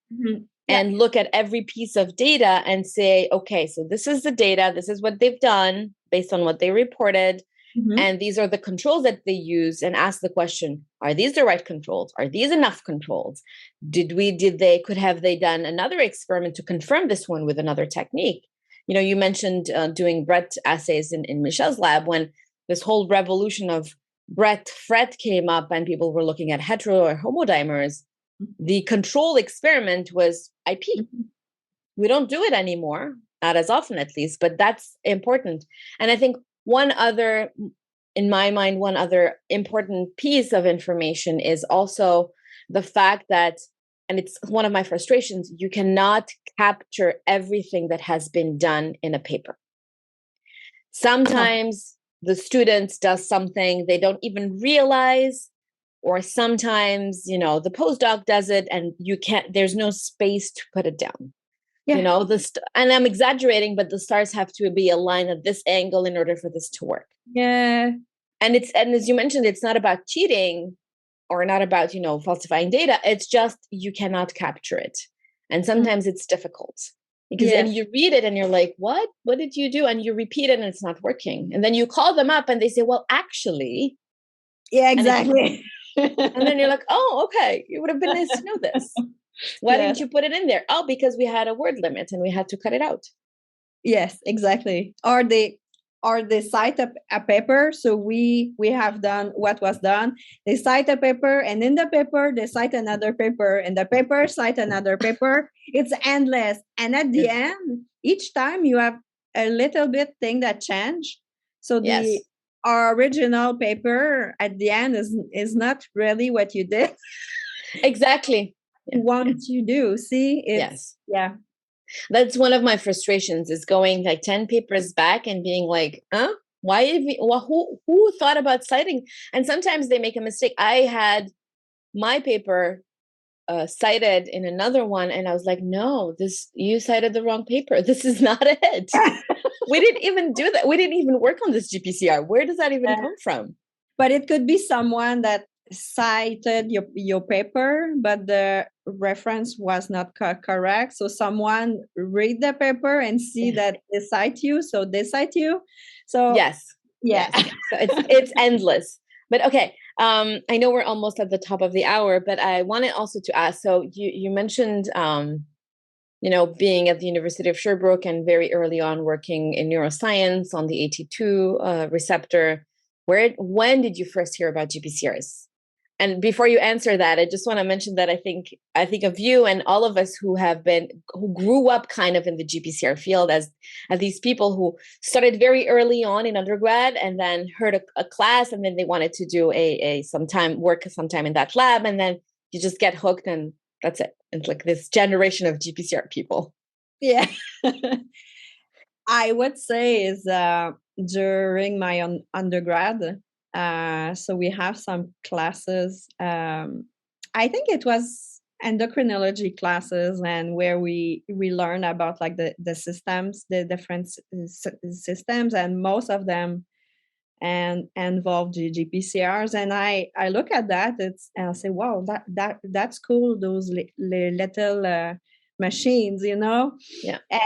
and look at every piece of data and say, okay, so this is the data. This is what they've done based on what they reported. And these are the controls that they use, and ask the question, are these the right controls? Are these enough controls? Have they done another experiment to confirm this one with another technique? You mentioned doing Brett assays in Michel's lab, when this whole revolution of Brett came up and people were looking at hetero or homodimers. The control experiment was IP. We don't do it anymore, not as often at least, but that's important. And I think in my mind, one other important piece of information is also the fact that, and it's one of my frustrations, you cannot capture everything that has been done in a paper. Sometimes the students does something they don't even realize, or sometimes, the postdoc does it and there's no space to put it down. And I'm exaggerating, but the stars have to be aligned at this angle in order for this to work. And as you mentioned, it's not about cheating or not about, falsifying data. It's just, you cannot capture it. And sometimes it's difficult because then you read it and you're like, what did you do? And you repeat it and it's not working. And then you call them up and they say, well, actually. Yeah, exactly. And then you're like, oh, okay. It would have been nice to know this. Why didn't you put it in there? Oh, because we had a word limit and we had to cut it out. Yes, exactly. Or they cite a paper. So we have done what was done. They cite a paper, and in the paper they cite another paper, and the paper cite another paper. It's endless. And at the end, each time you have a little bit thing that change. So our original paper at the end is not really what you did. Exactly. Want to do. See? Yeah. That's one of my frustrations, is going like 10 papers back and being like, who thought about citing? And sometimes they make a mistake. I had my paper cited in another one, and I was like, no, you cited the wrong paper. This is not it. We didn't even do that. We didn't even work on this GPCR. Where does that even come from? But it could be someone that cited your paper, but the reference was not correct. So someone read the paper and see that they cite you, so they cite you. So yes. So it's endless. But okay, I know we're almost at the top of the hour, but I wanted also to ask. So you mentioned, being at the University of Sherbrooke and very early on working in neuroscience on the AT2 receptor. When did you first hear about GPCRs? And before you answer that, I just want to mention that I think of you and all of us who grew up kind of in the GPCR field as these people who started very early on in undergrad and then heard a class and then they wanted to do work sometime in that lab, and then you just get hooked and that's it. It's like this generation of GPCR people. Yeah. I would say is during my undergrad, so we have some classes. I think it was endocrinology classes, and where we learn about like the systems, the different systems, and most of them and involve GPCRs. And I look at that, and I say, wow, that's cool. Those little machines, Yeah.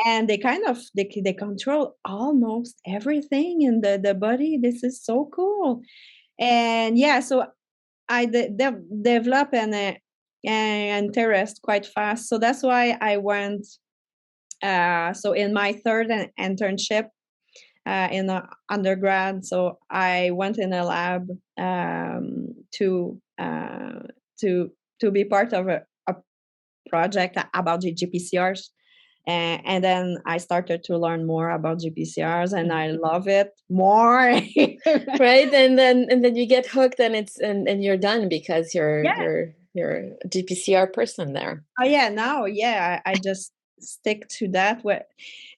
and they kind of they control almost everything in the body. This is so cool. And yeah, so I develop an interest quite fast. So that's why I went. So in my third internship in undergrad, so I went in a lab to be part of a project about the GPCRs. And then I started to learn more about GPCRs, and I love it more. Right, and then you get hooked, and you're done because you're a GPCR person there. Oh yeah, now I just stick to that.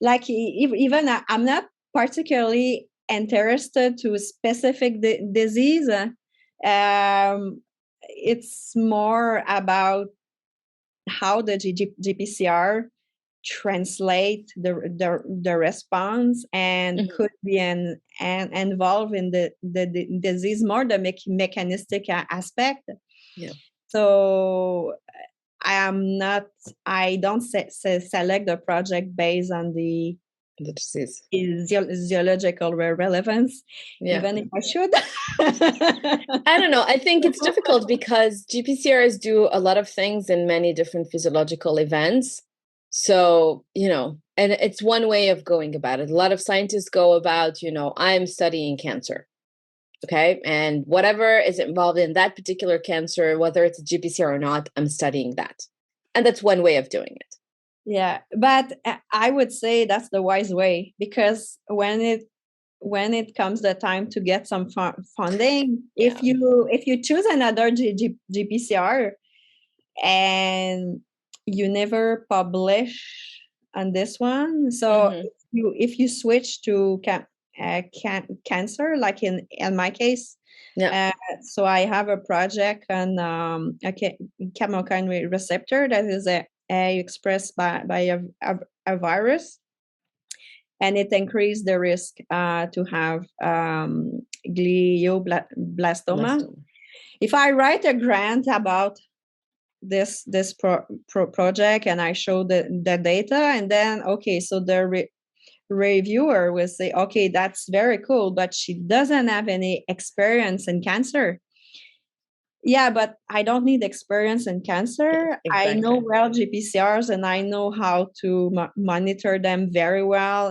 Like even I'm not particularly interested to a specific disease. It's more about how the GPCR translate the response and could be involved in the disease, more the mechanistic aspect. Yeah. So I don't select the project based on the disease physiological relevance, even if I should. I don't know. I think it's difficult because GPCRs do a lot of things in many different physiological events. So, and it's one way of going about it. A lot of scientists go about, I'm studying cancer. Okay. And whatever is involved in that particular cancer, whether it's a GPCR or not, I'm studying that. And that's one way of doing it. Yeah. But I would say that's the wise way, because when it comes the time to get some funding, if you choose another GPCR and you never publish on this one, so if you switch to cancer, like in my case, so I have a project on a chemokine receptor that is expressed by a virus, and it increased the risk to have glioblastoma. If I write a grant about this project and I show the data, and then so the reviewer will say, okay, that's very cool, but she doesn't have any experience in cancer. Yeah, but I don't need experience in cancer. Exactly. I know well GPCRs, and I know how to monitor them very well.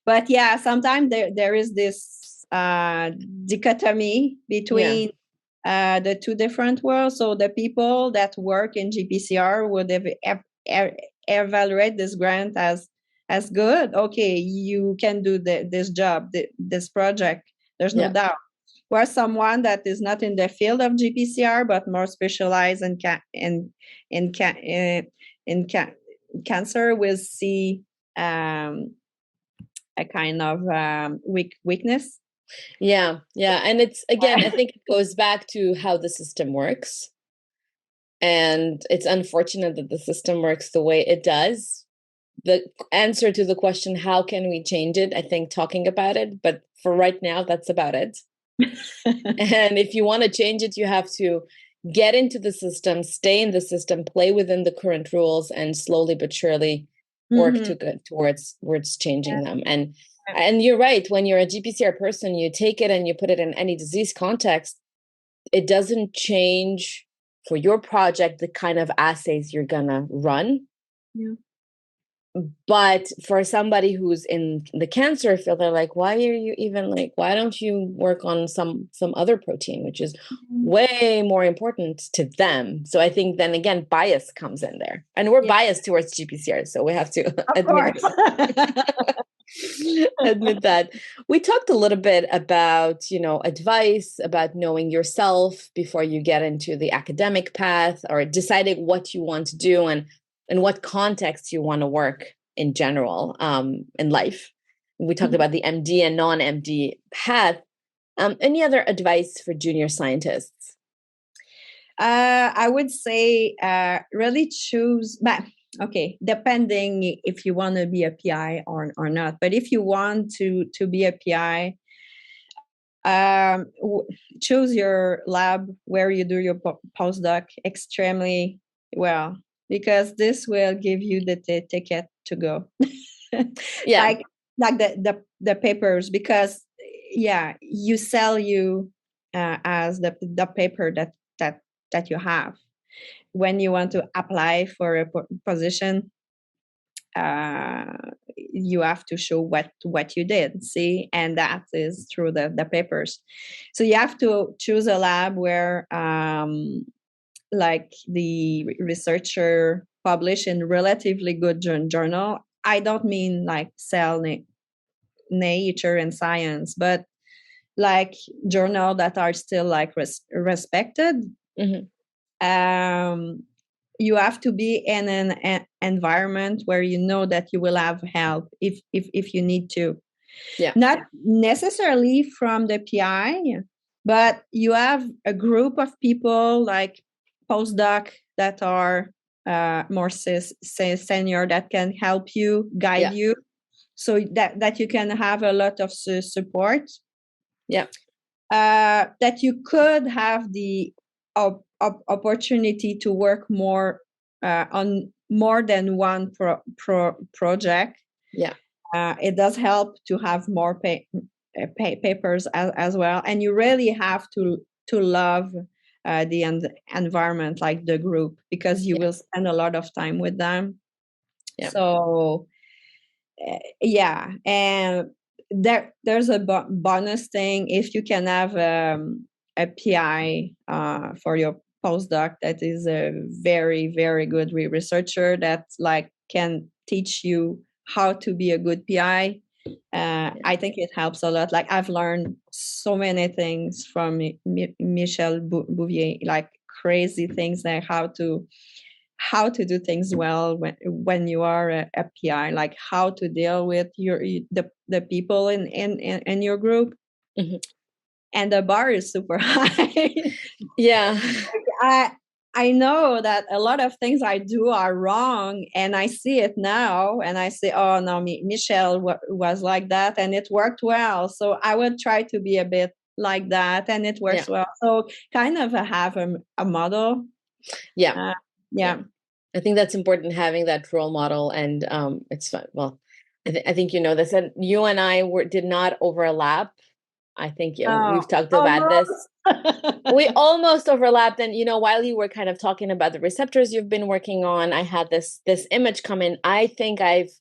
But yeah, sometimes there is this dichotomy between the two different worlds. So the people that work in GPCR would evaluate this grant as good. Okay, you can do this job, this project. There's no doubt. Where someone that is not in the field of GPCR but more specialized in cancer will see a kind of weakness. Yeah. And it's, again, I think it goes back to how the system works. And it's unfortunate that the system works the way it does. The answer to the question, how can we change it? I think talking about it, but for right now, that's about it. And if you want to change it, you have to get into the system, stay in the system, play within the current rules, and slowly but surely work towards changing them. And you're right. When you're a GPCR person, you take it and you put it in any disease context. It doesn't change for your project the kind of assays you're gonna run. Yeah. But for somebody who's in the cancer field, they're like, why are you even like, why don't you work on some other protein, which is way more important to them? So I think then again, bias comes in there. And we're biased towards GPCR, so we have to admit admit that. We talked a little bit about, advice about knowing yourself before you get into the academic path, or deciding what you want to do and in what context you want to work in general, in life. We talked about the MD and non-MD path. Any other advice for junior scientists? I would say really choose, but okay, depending if you want to be a PI or not. But if you want to be a PI, choose your lab where you do your postdoc extremely well, because this will give you the ticket to go. Yeah, like the papers, because you sell you as the paper that you have when you want to apply for a position. You have to show what you did, see, and that is through the papers. So you have to choose a lab where like the researcher publish in relatively good journal. I don't mean like Cell, Nature and Science, but like journal that are still like respected. You have to be in an environment where you know that you will have help if you need to. Not necessarily from the PI, but you have a group of people like postdoc that are more senior that can help you, guide you, so that you can have a lot of support. That you could have the opportunity to work more on more than one project. It does help to have more papers as well, and you really have to love the environment, like the group, because you will spend a lot of time with them. So and there's a bonus thing if you can have a PI for your postdoc that is a very, very good researcher that like can teach you how to be a good PI. I think it helps a lot. Like I've learned so many things from Michel Bouvier, like crazy things, like how to do things well when you are a PI, like how to deal with the people in your group. And the bar is super high. I know that a lot of things I do are wrong, and I see it now, and I say, oh no, Michel was like that, and it worked well. So I would try to be a bit like that, and it works well. So kind of have a model. I think that's important, having that role model, and it's fun. Well, I think you know this, and you and I did not overlap. I think we've talked about this. We almost overlapped, and while you were kind of talking about the receptors you've been working on, I had this image come in. I think I've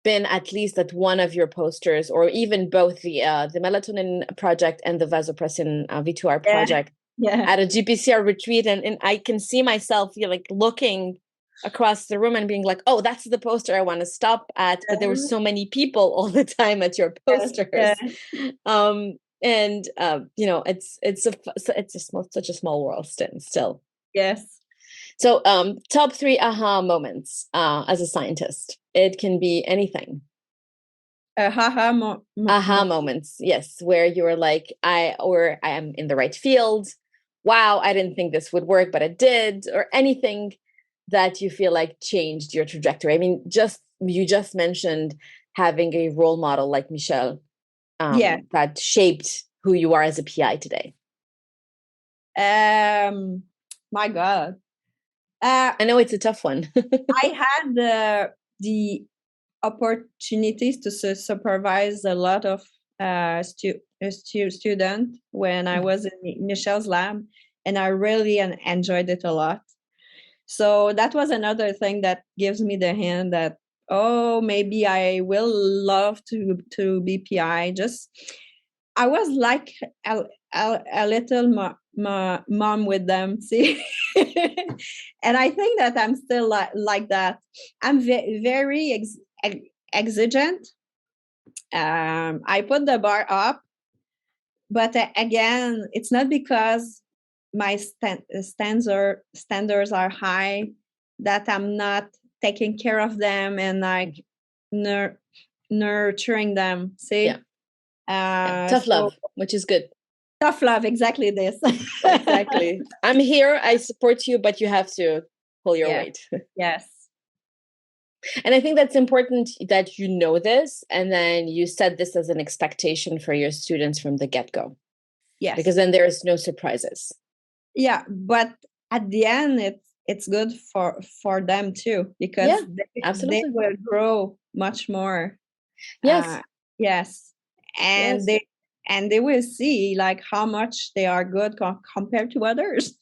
been at least at one of your posters, or even both the melatonin project and the vasopressin V2R project at a GPCR retreat, and I can see myself like looking across the room and being like, oh, that's the poster I want to stop at. But there were so many people all the time at your posters. And it's such a small world still. So top 3 aha moments as a scientist. It can be anything. Aha moments, yes, where you're like, I am in the right field. Wow, I didn't think this would work, but it did. Or anything that you feel like changed your trajectory. I mean, you just mentioned having a role model like Michel that shaped who you are as a PI today. My God. I know it's a tough one. I had the opportunities to supervise a lot of students when I was in Michel's lab, and I really enjoyed it a lot. So that was another thing that gives me the hint that, oh, maybe I will love to be PI. Just I was like a little mom with them, see. And I think that I'm still like that. I'm very exigent. I put the bar up, but again, it's not because my standards are high that I'm not taking care of them and like nurturing them. See, Tough so love, which is good. tough love, exactly this. Exactly. I'm here. I support you, but you have to pull your weight. Yes. And I think that's important that you know this, and then you set this as an expectation for your students from the get-go. Yes. Because then there is no surprises. Yeah, but at the end, it's good for them too, because they will grow much more. Yes. Yes, and yes. they will see like how much they are good compared to others.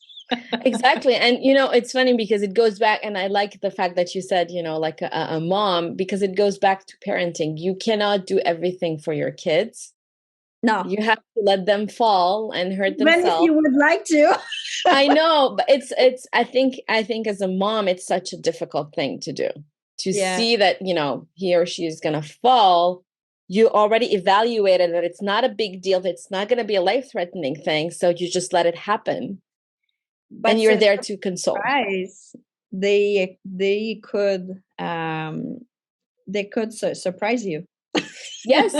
Exactly. And it's funny because it goes back, and I like the fact that you said like a mom, because it goes back to parenting. You cannot do everything for your kids. No, you have to let them fall and hurt themselves. Even if you would like to. I know, but it's I think as a mom, it's such a difficult thing to do, to see that he or she is going to fall. You already evaluated that it's not a big deal, that it's not going to be a life-threatening thing, so you just let it happen. But and you're there to console. They could surprise you. Yes,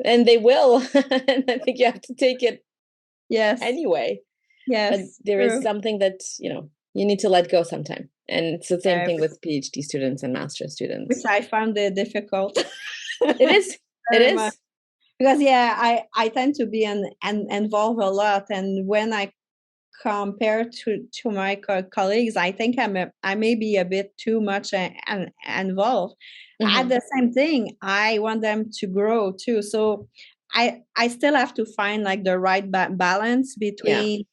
and they will. And I think you have to take it anyway. Yes, but there is something that you need to let go sometime, and it's the same thing with PhD students and master students, which I found it difficult. It is because I tend to be involved a lot, and when I compare to my colleagues, I think I may be a bit too much involved. Mm-hmm. At the same thing, I want them to grow too, so I still have to find like the right balance between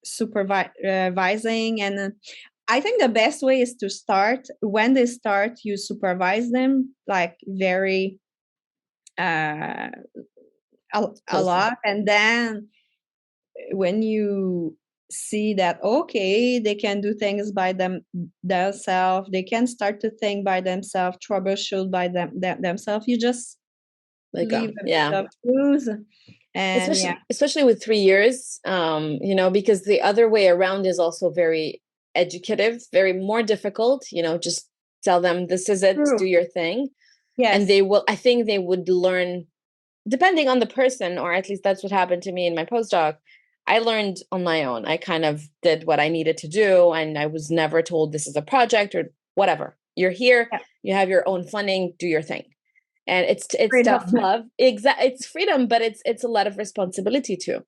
supervising, and I think the best way is to start when they start. You supervise them like very a lot, and then when you see that okay, they can do things by themselves, they can start to think by themselves, troubleshoot by themselves, you just leave them cruise. And especially with 3 years, because the other way around is also very educative, very more difficult. Just tell them this is it. True. Do your thing. And I think they would learn, depending on the person, or at least that's what happened to me in my postdoc. I learned on my own. I kind of did what I needed to do, and I was never told this is a project or whatever. You're here, you have your own funding, do your thing. And it's tough love. It's freedom, but it's a lot of responsibility too.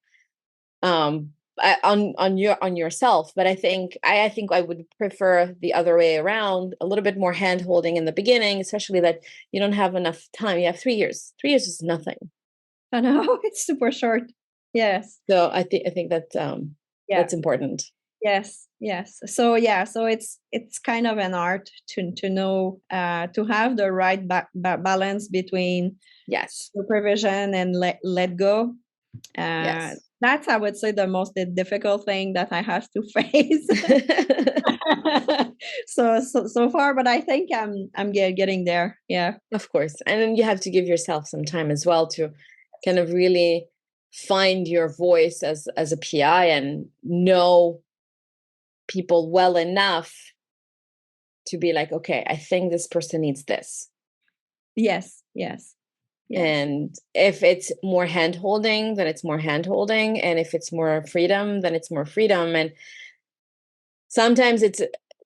On yourself. But I think I would prefer the other way around, a little bit more hand holding in the beginning, especially that you don't have enough time. You have 3 years. 3 years is nothing. I know, it's super short. Yes. So I think that that's important. Yes. So it's kind of an art to know to have the right balance between supervision and let go. That's, I would say, the most difficult thing that I have to face. so far, but I think I'm getting there. Yeah, of course. And then you have to give yourself some time as well to kind of really find your voice as a PI and know people well enough to be like, okay, I think this person needs this. Yes. And if it's more hand holding, then it's more hand holding. And if it's more freedom, then it's more freedom. And sometimes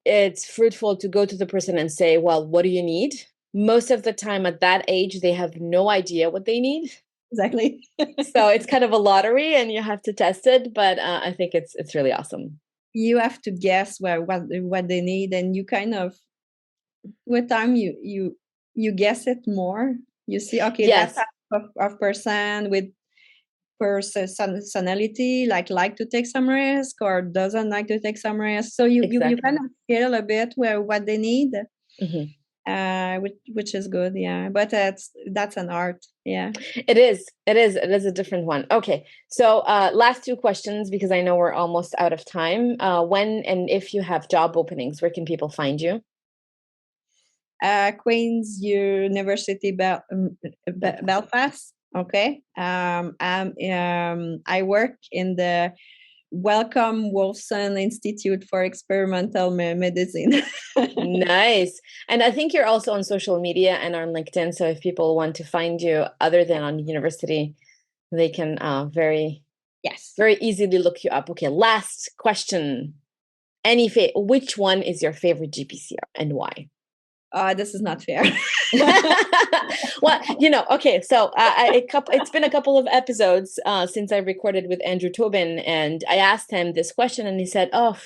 it's fruitful to go to the person and say, well, what do you need? Most of the time at that age, they have no idea what they need. Exactly. So it's kind of a lottery, and you have to test it. But I think it's really awesome. You have to guess what they need, and you kind of, with time, you guess it more. You see, okay, that type of person with personality, like to take some risk or doesn't like to take some risk. So you kind of feel a bit what they need. Which is good, yeah. But that's an art, yeah. It is a different one. Okay, so last two questions, because I know we're almost out of time. When and if you have job openings, where can people find you? Queen's University Belfast. Okay. I work in the Wellcome Wolfson Institute for Experimental Medicine. Nice. And I think you're also on social media and on LinkedIn. So if people want to find you other than on university, they can very easily look you up. Okay, last question. Which one is your favorite GPCR and why? This is not fair. Well, okay, so it's been a couple of episodes since I recorded with Andrew Tobin, and I asked him this question, and he said, "Oh,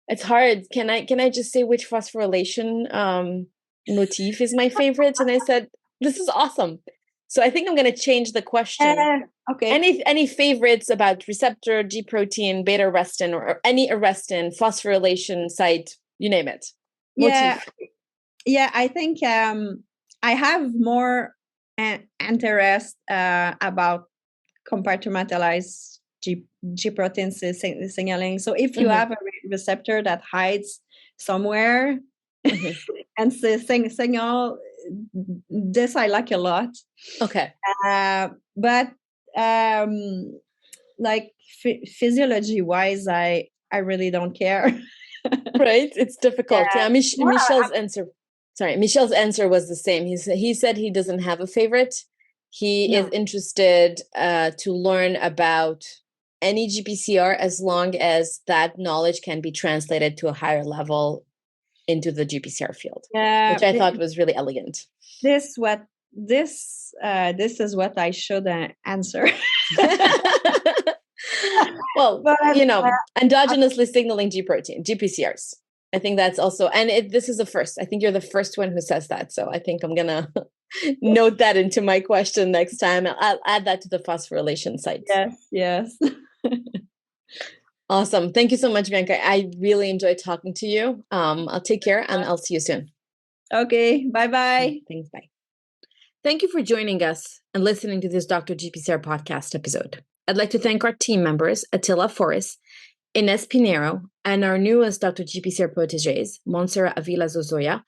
it's hard. Can I just say which phosphorylation motif is my favorite?" And I said, "This is awesome." So I think I'm going to change the question. Okay. Any favorites about receptor, G protein, beta arrestin, or any arrestin, phosphorylation site, you name it. Motif. Yeah, I think I have more interest about compartmentalized G protein signaling. So if you have a receptor that hides somewhere and signal, this I like a lot. Okay. But like physiology wise, I really don't care. Right? It's difficult. Yeah. Michel's answer was the same. He said he doesn't have a favorite. He is interested to learn about any GPCR as long as that knowledge can be translated to a higher level into the GPCR field, which I thought was really elegant. This is what I should answer. Well, endogenously signaling G protein, GPCRs. I think that's also, and this is the first. I think you're the first one who says that. So I think I'm gonna note that into my question next time. I'll add that to the phosphorylation site. Yes. Awesome. Thank you so much, Bianca. I really enjoyed talking to you. I'll take care and I'll see you soon. Okay. Bye-bye. Thanks. Bye. Thank you for joining us and listening to this Dr. GPCR podcast episode. I'd like to thank our team members, Attila Forrest, Ines Pinero, and our newest Dr. GPCR proteges, Montserrat Avila Zozoya,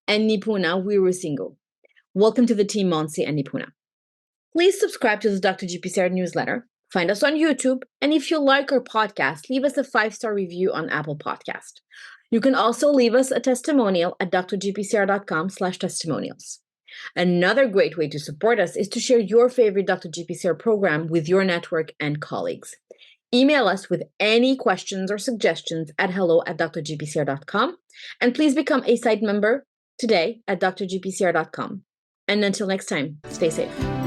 and Nipuna Wirusingo. Welcome to the team, Monse and Nipuna. Please subscribe to the Dr. GPCR newsletter, find us on YouTube, and if you like our podcast, leave us a 5-star review on Apple Podcast. You can also leave us a testimonial at drgpcr.com/testimonials. Another great way to support us is to share your favorite Dr. GPCR program with your network and colleagues. Email us with any questions or suggestions at hello@drgpcr.com. And please become a site member today at drgpcr.com. And until next time, stay safe.